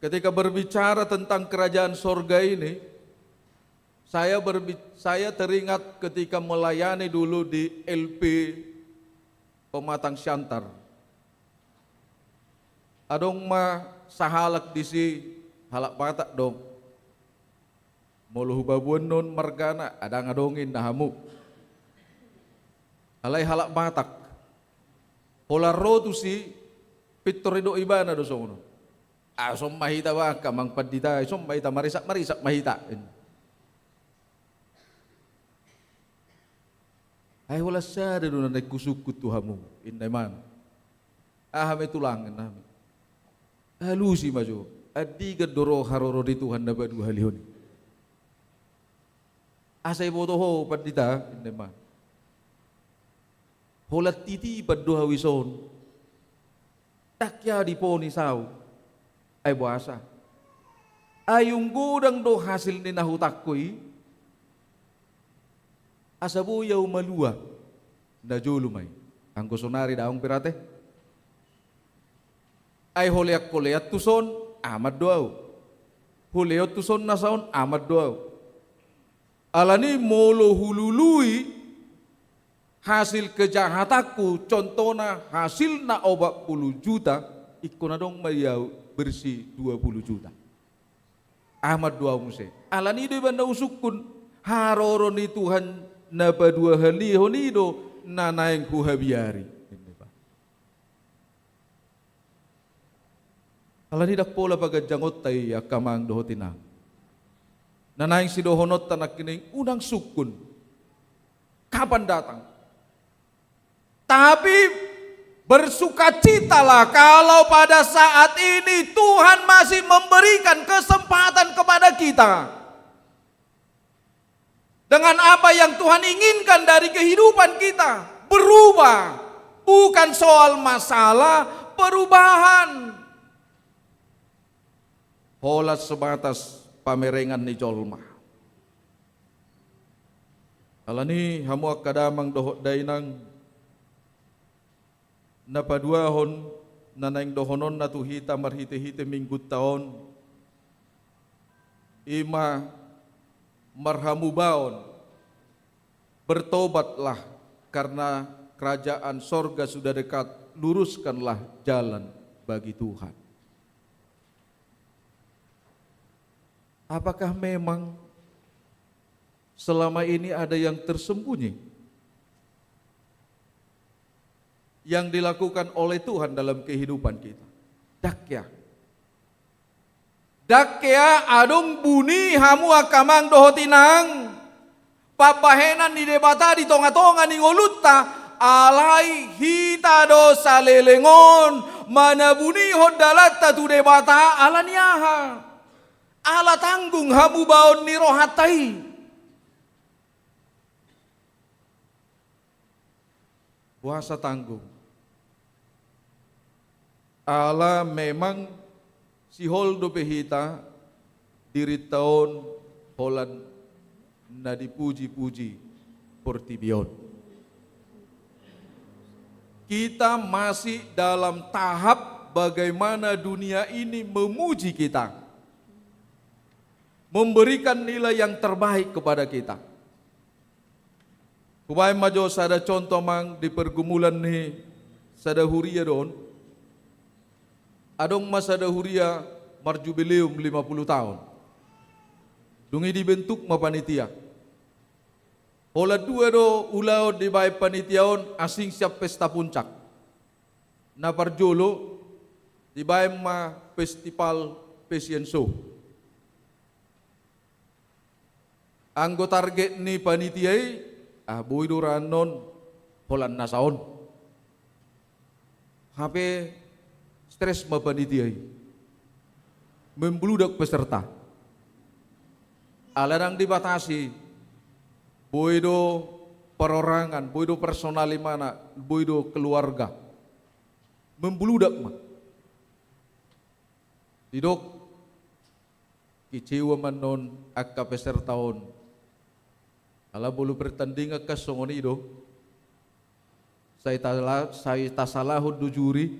Ketika berbicara tentang kerajaan sorga ini, saya teringat ketika melayani dulu di LP Pematang Siantar. Adong ma sahalak disi halak patak dong. Moluh babuan non margana adang adongin nahamu. Alai halak patak. Pola rotu si pitorido ibana do sono. Som mahita ba kamang padita, som mahita marisak mahita. Ay wala sa do na kusukut tuhamu inday man. Ahame tulangan nami. Halusi maju. Adi gadoro haroro di Tuhan na badu halihon. Asay boto ho padita inday man. Holat titi padu hawison. Takya di poni saw. Ay buasa. Ayung gudang do hasil ni nahutakkoy. Asabuyaw malua na julumay. Ang kusonari daong pirate. Ay holeak-koleat tuson, amad doaw. Huleot tuson na saon, amad doaw. Alani molo hulului hasil kejahataku, contohnya hasil na 40 juta, ikko na dong mayaw bersih 20 juta. Ahmad doaw muse. Alani do ba nausukun haroro ni Tuhan na padua halihonido nanaing huhabiari. Alani dak pola pagajangot tay akamang dohotina. Nanaing si dohonot tanak kining unang sukun. Kapan datang? Tapi bersukacitalah kalau pada saat ini Tuhan masih memberikan kesempatan kepada kita. Dengan apa yang Tuhan inginkan dari kehidupan kita. Berubah. Bukan soal masalah, perubahan. Holat sebatas pamerengan ni jolma. Alani hamu akadamang dohot dainang napaduahon nanaing dohonon natuhita marhite-hite minggu taon. Ima marhamu baon. Bertobatlah karena kerajaan sorga sudah dekat. Luruskanlah jalan bagi Tuhan. Apakah memang selama ini ada yang tersembunyi yang dilakukan oleh Tuhan dalam kehidupan kita? Dakya adong buni hamu akamang dohotinang papahenan di debata di tonga-tonga ni ngolutta alai hita dosa lelengon mana buni hodalata tu debata ala niaha ala tanggung hamu baon ni rohatai. Puasa tanggung. Ala memang si holdo pehita diri tahun Holland na dipuji-puji portibion. Kita masih dalam tahap bagaimana dunia ini memuji kita, memberikan nilai yang terbaik kepada kita. Kubai majo sada contoh mang di pergumulan ni sada huria don. Adong masa sada huria marjubileum 50 tahun. Dungi dibentuk ma panitia. Ola dua do ulau di bai panitiaon asing siap pesta puncak. Na parjolo di bai ma festival fashion show. Anggo target ni panitiai boy doranon holan nasaon. HP stres ma panitiai. Membludak peserta. Alarang dibatasi. Boy do perorangan, boy do personal mana, boy do keluarga. Membludak mah. Didok kecewa manon akka pesertaon. Ala bolu pertandingan ke songoni do. Saya tasalahud do juri.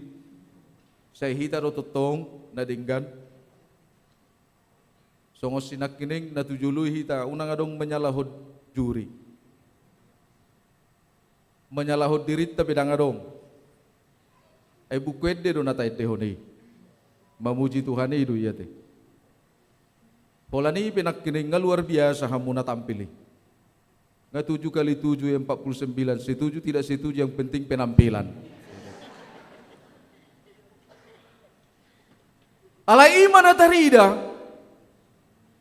Saya hita do totong na dinggan. Songos sinak kining na tujului hita unang adong menyalahud juri. Menyalahud diri tapi dang adong. Ay bukwede do natay tehoni. Mamuji Tuhan itu ya teh. Pola ni pinak kining luar biasa hamu na tampili. Nggak 7 kali 7 yang 49, setuju tidak setuju yang penting penampilan. Alai iman atarida,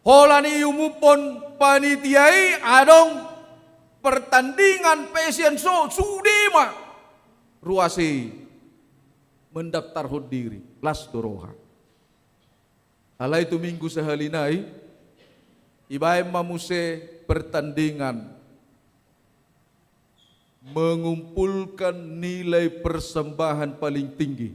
holani umupon panitiai adong pertandingan fashion show sudema ruasi mendaftar diri las doroha. Alai itu minggu sehalinai ibai mamuse pertandingan mengumpulkan nilai persembahan paling tinggi.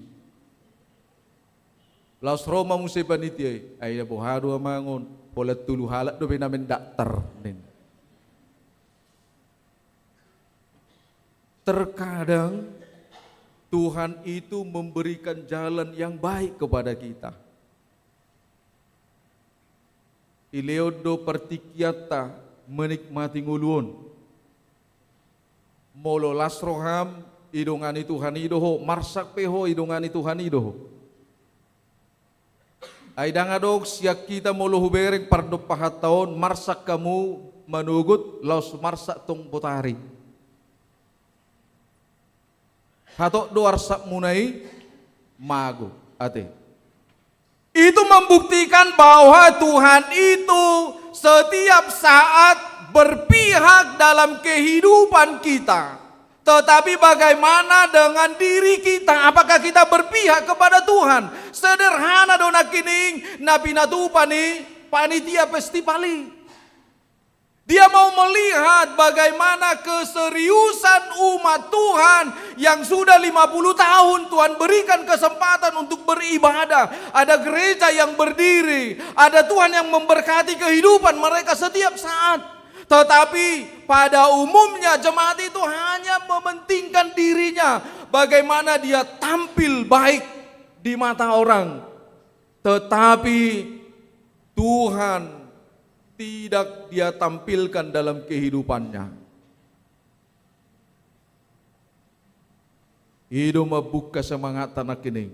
Laos Roma musi panitia, ayah bohado amangon, pola tulu halat do benamen daktar nin. Terkadang Tuhan itu memberikan jalan yang baik kepada kita. Ileodo pertikiata menikmati nguluon. Molo lasroham idongani Tuhan idoho marsak peho idongani Tuhan idoho. Aidang adog siak kita molo hubereng pardo pahat tahun marsak kamu manugut laos marsak tong potari. Hatok do arsak munai mago ate. Itu membuktikan bahwa Tuhan itu setiap saat berpihak dalam kehidupan kita. Tetapi bagaimana dengan diri kita? Apakah kita berpihak kepada Tuhan? Sederhana dona kining napi natupani panitia festivali. Dia mau melihat bagaimana keseriusan umat Tuhan yang sudah 50 tahun Tuhan berikan kesempatan untuk beribadah. Ada gereja yang berdiri, ada Tuhan yang memberkati kehidupan mereka setiap saat. Tetapi pada umumnya jemaat itu hanya mementingkan dirinya, bagaimana dia tampil baik di mata orang. Tetapi Tuhan tidak dia tampilkan dalam kehidupannya. Hidup membuka semangat tanah kini.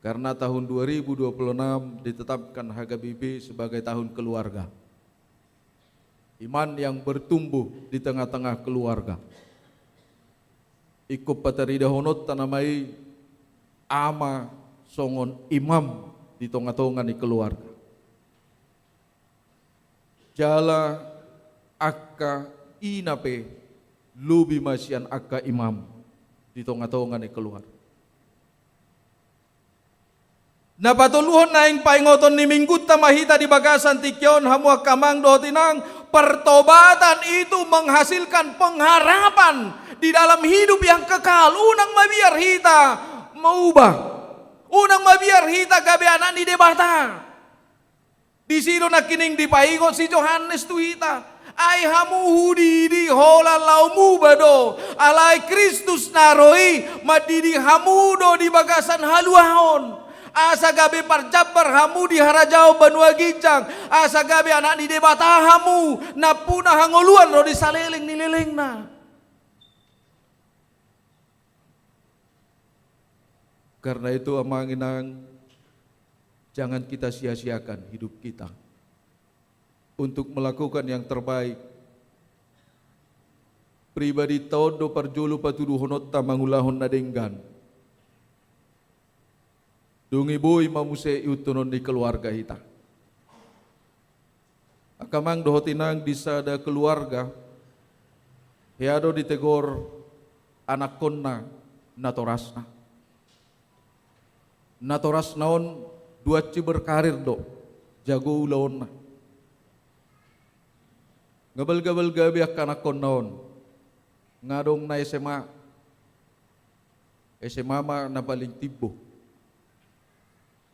Karena tahun 2026 ditetapkan HKBP sebagai tahun keluarga. Iman yang bertumbuh di tengah-tengah keluarga. Ikut patarida honot tanamai ama songon imam di tonga-tonga di keluarga. Jala akka inape lubi masian akka imam di tonga-tonga di keluarga. Napatuluhon naing paingoton ni minggut tamahita di bagasan tikyon hamua kamang dotinang pertobatan itu menghasilkan pengharapan di dalam hidup yang kekal. Unang mabiar hita maubah, unang mabiar hita gabeanan di debata. Di sino nakining di paingot si Johannes tu hita. Ay hamu di hola laumu bado alai Kristus naroi madidi hamudo di bagasan haluahon. Asa gabe parjabar hamu di harajao banua gincang. Asa gabe anak di debata hamu napuna hangoluan ro di saleleng nileleng na. Karena itu amanginang, jangan kita sia-siakan hidup kita untuk melakukan yang terbaik. Pribadi todo parjulu patudu honota mangulahon nadenggan. Dungi boy mamuse iutunon di keluarga kita. Akamang dohotinang disada keluarga. Heado ditegor anak konna natorasna. Natoras naon dua ci berkarir do. Jago ulaon na. Gabal-gabal gabi ak anak kon naon. Ngadong na SMA. SMA ma nabaling tibo.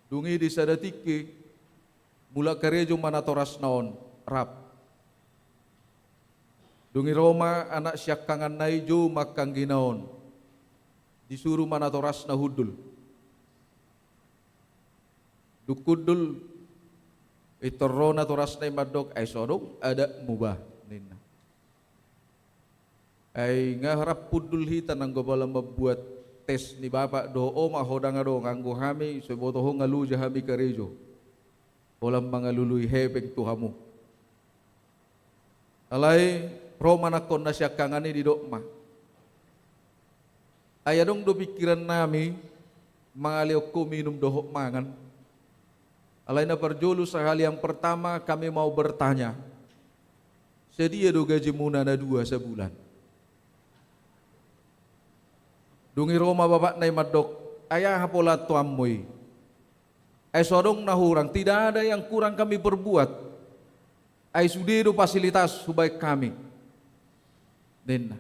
Dungi di sadatiki mula karejo manatoras naon rap. Dungi Roma anak siak kangan naijo makang ginaon. Disuruh manatoras na hudul. Dukudul itoro natoras na madok ay sodok ada mubah nina. Ay ngaharap pudul hita nang gobala mabuat tes ni bapak do mahodang ado nganggo hami seboto ho ngaluja hami karejo olam mangalului hebeng tuhamu alai Roma nakon na siya kangani di dokma ayadong do pikiran nami mangaliok ko minum dohok mangan alai na parjulu sehali yang pertama kami mau bertanya sedia do gaji muna na 2 sebulan. Dungi Roma bapak nai madok ayah hapola tuamoy. Ay sodong nahurang tidak ada yang kurang kami perbuat. Ay sudido fasilitas subaik kami. Nena.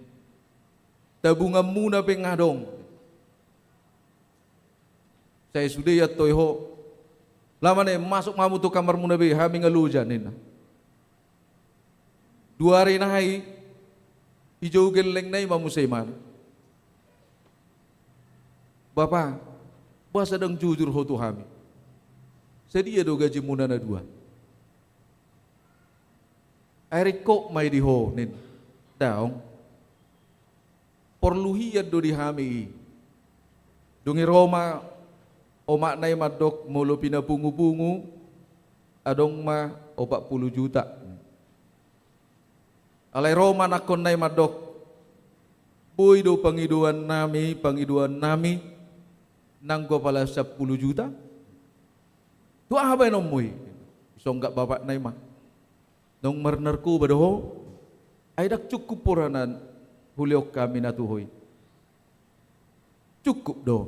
Tabungan muna pengadong. Saya sudah ya toyho. Lama nih masuk mamu tu kamar muna be hami ngaluja nena. 2 hari nahai hijau geleng nai mamu seiman. Bapak, bahasa sedang jujur ho Tuhami. Sedia do gaji munana 2. Airi kok mai di ho nin. Daong. Porluhiyad do di hami. Dungi Roma omak nai madok molo pinapungu-pungu adong ma 40 juta. Alai Roma nakon nai madok boy do pangiduan nami nang gua pala 10 juta. Tu apa yang nomoi? So enggak bapak nai mah. Nong marnerku badoho. Ay dak cukup puranan huliok kami natuhoy. Cukup do.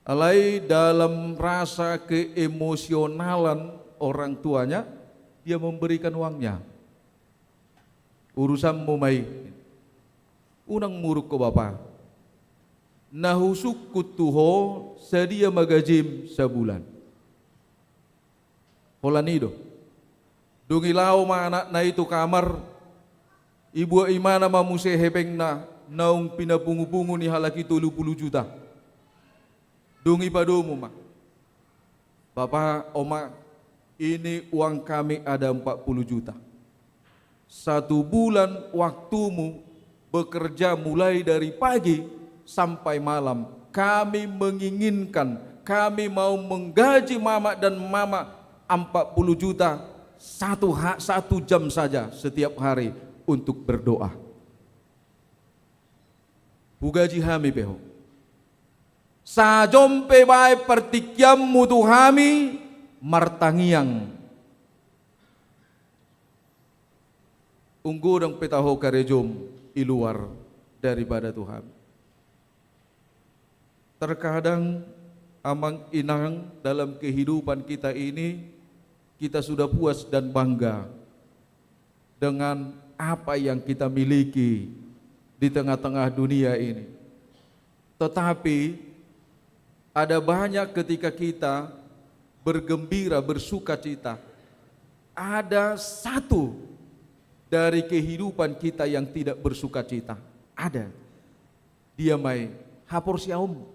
Alai dalam rasa keemosionalan orang tuanya dia memberikan uangnya. Urusanmu mai. Unang muruk ko bapak. Nahusuk kutuho sedia magajim sebulan. Holanido. Dungilaw ma anak na itu kamar. Ibu imana mamuse hepeng na naung pinapungu-pungu ni halaki 30 juta. Dungi padomu ma. Bapak, oma, ini uang kami ada 40 juta. 1 bulan waktumu bekerja mulai dari pagi sampai malam kami menginginkan, kami mau menggaji mama dan mama 40 juta 1 jam saja setiap hari untuk berdoa. Bugaji kami peho. Sajompe bae pertikyam mutu kami martangiang. Unggu dang petaho karejom iluar daripada Tuhan. Terkadang amang inang dalam kehidupan kita ini kita sudah puas dan bangga dengan apa yang kita miliki di tengah-tengah dunia ini. Tetapi ada banyak ketika kita bergembira, bersuka cita, ada satu dari kehidupan kita yang tidak bersuka cita. Ada. Dia mai hapor siaum.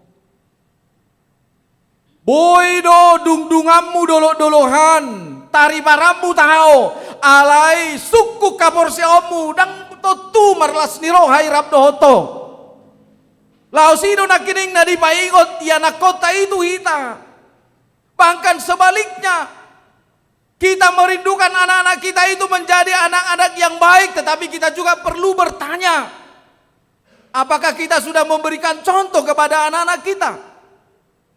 Boido dungdungammu dolok-dolohan, tari baramu tahu, alai suku kapor siaummu dang totu marlas niro hai rabdo hoto. Lausino nakining na di paingot ya na kota itu hita. Bahkan sebaliknya, kita merindukan anak-anak kita itu menjadi anak-anak yang baik, tetapi kita juga perlu bertanya, apakah kita sudah memberikan contoh kepada anak-anak kita?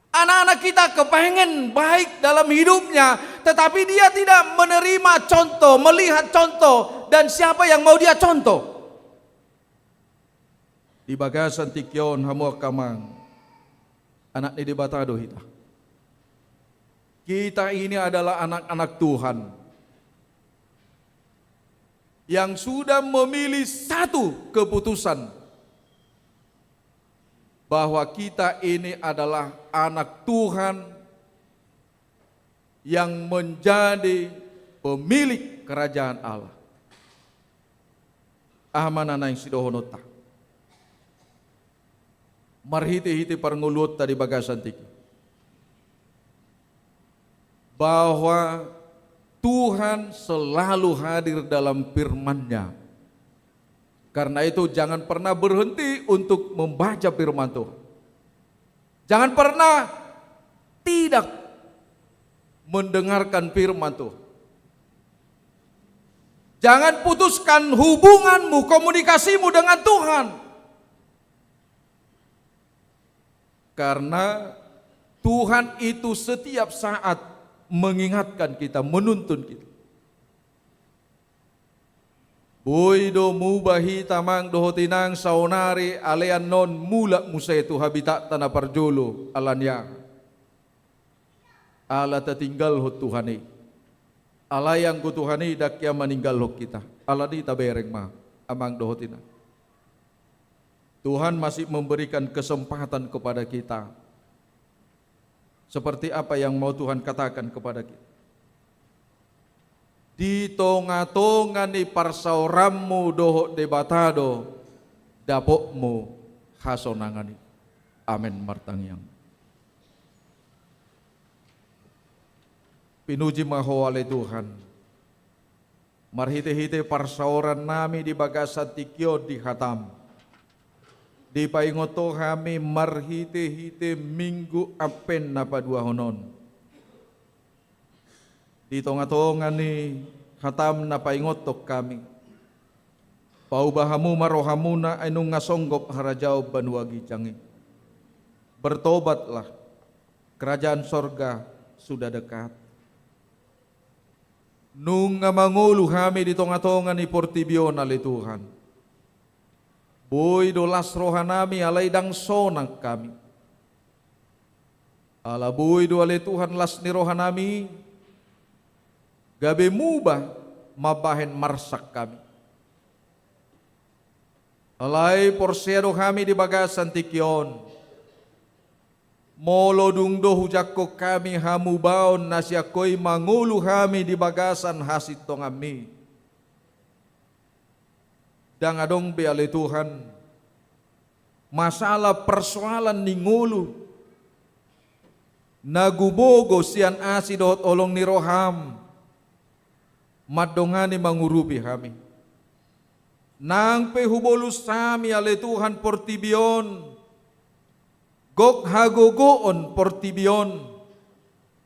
Anak-anak kita kepengen baik dalam hidupnya, tetapi dia tidak menerima contoh, melihat contoh, dan siapa yang mau dia contoh? Di bagasan tikyon hamu kamang, anak ni di batado hita. Kita ini adalah anak-anak Tuhan yang sudah memilih satu keputusan bahwa kita ini adalah anak Tuhan yang menjadi pemilik kerajaan Allah. Ahmanana yang sidohonota. Marhiti-hiti parngulut tadi bagasan tiki. Bahwa Tuhan selalu hadir dalam firman-Nya. Karena itu jangan pernah berhenti untuk membaca firman Tuhan. Jangan pernah tidak mendengarkan firman Tuhan. Jangan putuskan hubunganmu, komunikasimu dengan Tuhan. Karena Tuhan itu setiap saat mengingatkan kita, menuntun kita. Boido mubahi tamang dohotinang saunari alean non mula musetu habitat tanah parjolo alanya. Ala tertinggal hot Tuhani. Ala yang ku Tuhani dakya meninggal hot kita. Ala di tabereng mah amang dohotinang. Tuhan masih memberikan kesempatan kepada kita. Seperti apa yang mau Tuhan katakan kepada kita. Di tonga-tonga ni parsaurammu dohok debatado dapokmu hasonangani. Amin martangyang. Pinuji maho oleh Tuhan. Marhite-hite parsauran nami di bagasan tikyo di hatam. Di paingoto kami marhite-hite minggu apen napa dua honon. Di tonga-tonga ni hatam na paingotok kami. Paubahamu marohamuna ainung ngasonggop harajau banuagi cangi. Bertobatlah, kerajaan sorga sudah dekat. Nung mangulu kami di tonga-tonga ni portibion ali Tuhan. Boy dolas rohanami alay dang sonang kami. Ala boy do ali Tuhan las ni rohanami. Gabe mubah mabahen marsak kami. Alay porsero kami di bagasan tikyon. Molo dungdo hujakko kami hamubaon nasyakoy mangulu kami di bagasan hasit tongami. Dang adong be ale Tuhan. Masalah persoalan ningulu. Nagubogo sian asidot olong ni roham. Madongani mangurupi kami. Nang pehubolus kami ale Tuhan portibion. Gok hagogoon portibion,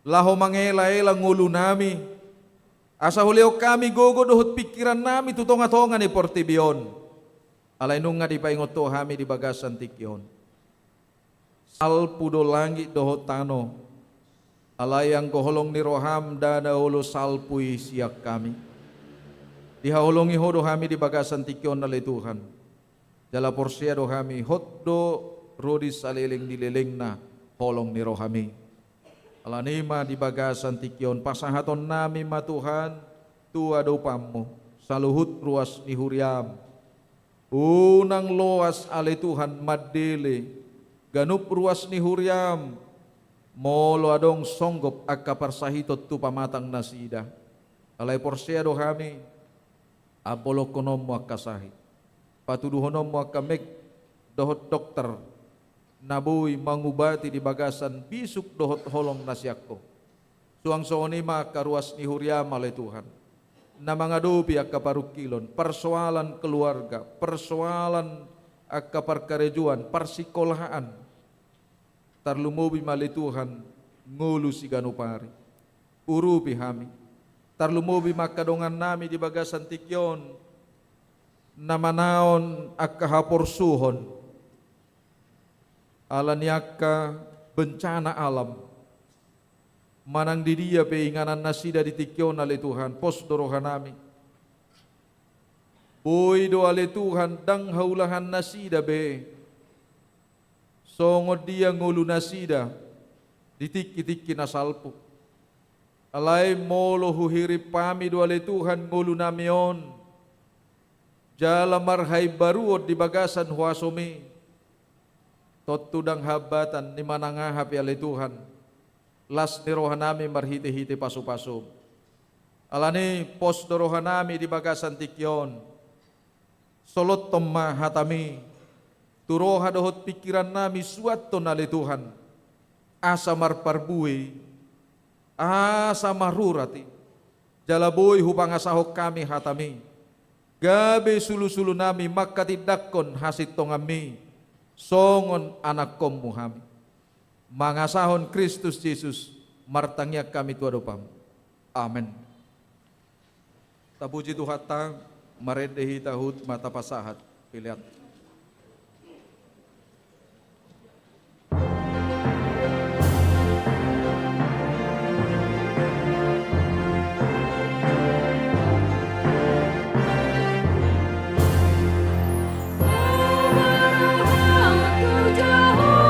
laho mangela-ela ngulu nami, asa huleo kami gogo dohot pikiran nami tutonga-tonga ni portibion, alay nung nga di paingoto hami di bagasan tikyon. Salpudo langit dohot tano, alay ang goholong ni roham dana ulo salpui siyak kami. Dihahulongi hodo hami di bagasan tikyon na Tuhan. Jala porsia do hami hotdo rodis saliling dililing na holong ni rohami. Alanima di bagasan tikyon pasahaton nami matuhan tua dopamu saluhut ruas ni huriam. Unang loas ale Tuhan madele ganup ruas ni huriam molo adong songgop akka parsahitot tu pamatang nasida. Alay porsia do hami apolo konom mo akasahi. Patuduhonom mo akamek dohot dokter nabuy mangubati di bagasan bisuk dohot holong nasyakko. Suang soonima karuas ni huriam alay Tuhan. Na mga dobi ak kaparukilon, persoalan keluarga, persoalan ak kaparkarejuan, parsikolahan. Tarlumubi mali Tuhan ngulu si ganupari. Urupi hami. Tarlumubi makadongan nami di bagasan tikyon na manaon ak kahaporsuhon. Alaniaka bencana alam manang di dia peinganan nasida di tikyon ale Tuhan pos dorohanami boy do ale Tuhan dang haulahan nasida be songod dia ngulu nasida di tiki-tiki nasalpo alay molo huhirip pami do ale Tuhan ngulu namion jala marhay baruod di bagasan huasomi totudang habatan ni manangahapi alay Tuhan las ni rohanami marhiti-hiti pasu-pasu alani pos do rohanami di bagasan tikyon solot tomma hatami turoha dohot pikiran nami suat ton alay Tuhan asa marparbui asa marurati jalaboy hupang asahok kami hatami gabe sulu-sulu nami makatidakon hasit tongami songon anak kommu hami mangasahon Kristus Yesus martangya kami tua dopam amen. Tapuji Tuhan tang maredehi tahut mata pasahat pilihat. Jehovah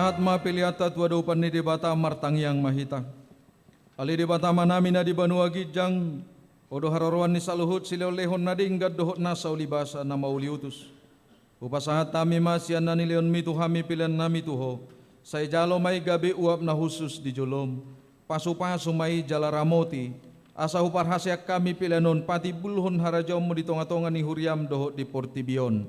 Mahatma piliata tua dopan ni debata martang yang mahita. Ali debata manami na di banua gijang. Odo hararuan ni saluhut silolehon na dinggad dohot nasa ulibasa na mauliutus. Upasahat tami masyan na nileon mituhami pilihan nami tuho. Say jalo may gabi uap na husus di jolom. Pasu-pasu may jalaramoti. Asa hupar hasyak kami pilihanon pati bulhon harajom mo di tonga-tonga ni huriam dohot di portibion.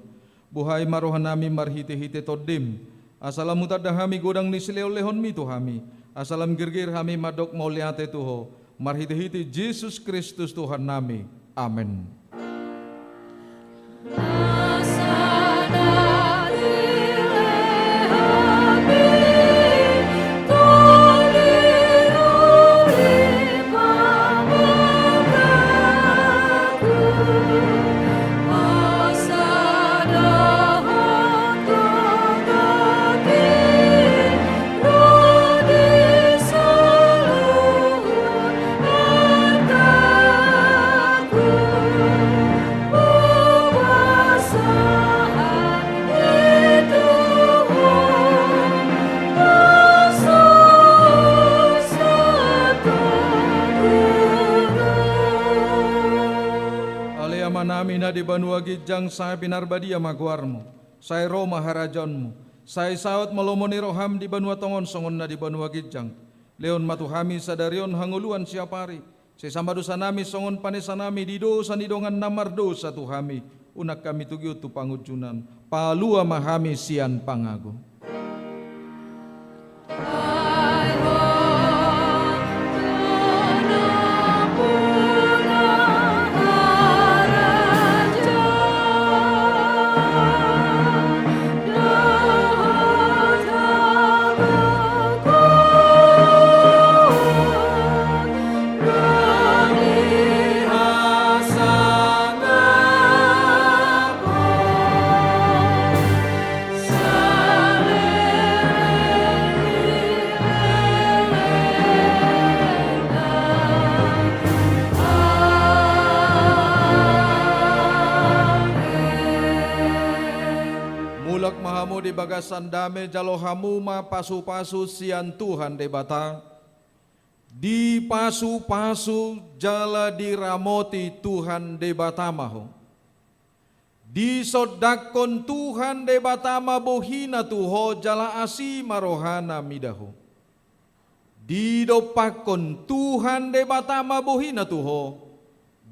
Buhay marohan nami marhite-hite todim. Asalam mutadahami godang ni silolehon mituhami. Asalam girgir hami madok mauliate tuho. Marhiti-hiti Yesus Kristus Tuhan nami. Amin. Nami na di banua gijang saya pinarbadia magwarmo, saya Roma harajonmu, saya saut melomoni roham di banua tongon songon na di banua gijang, leon matuhami sadarion hanguluan siapari, saya samba dosa nami songon panesa nami di dosa nidongan namar dosa tuhami, unak kami tugiu tu pangujunan, palua mahami sian pangago. Di bagasan dame jalo hamuma pasu-pasu sian Tuhan debata di pasu-pasu jala diramoti Tuhan debata maho di sodakon Tuhan debata bohina tuho jala asi marohana midaho di dopakon Tuhan debata bohina tuho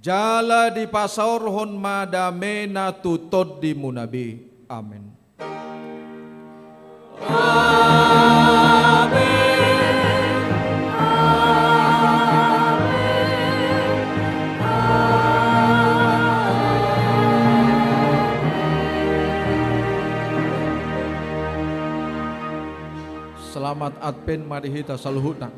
jala di pasaorhon madamena tutod di munabi. Amin. Selamat Advent madihita saluhutna.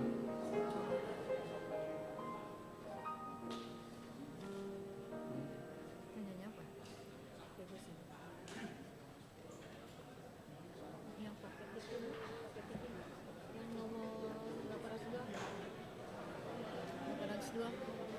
Yang nomor 802.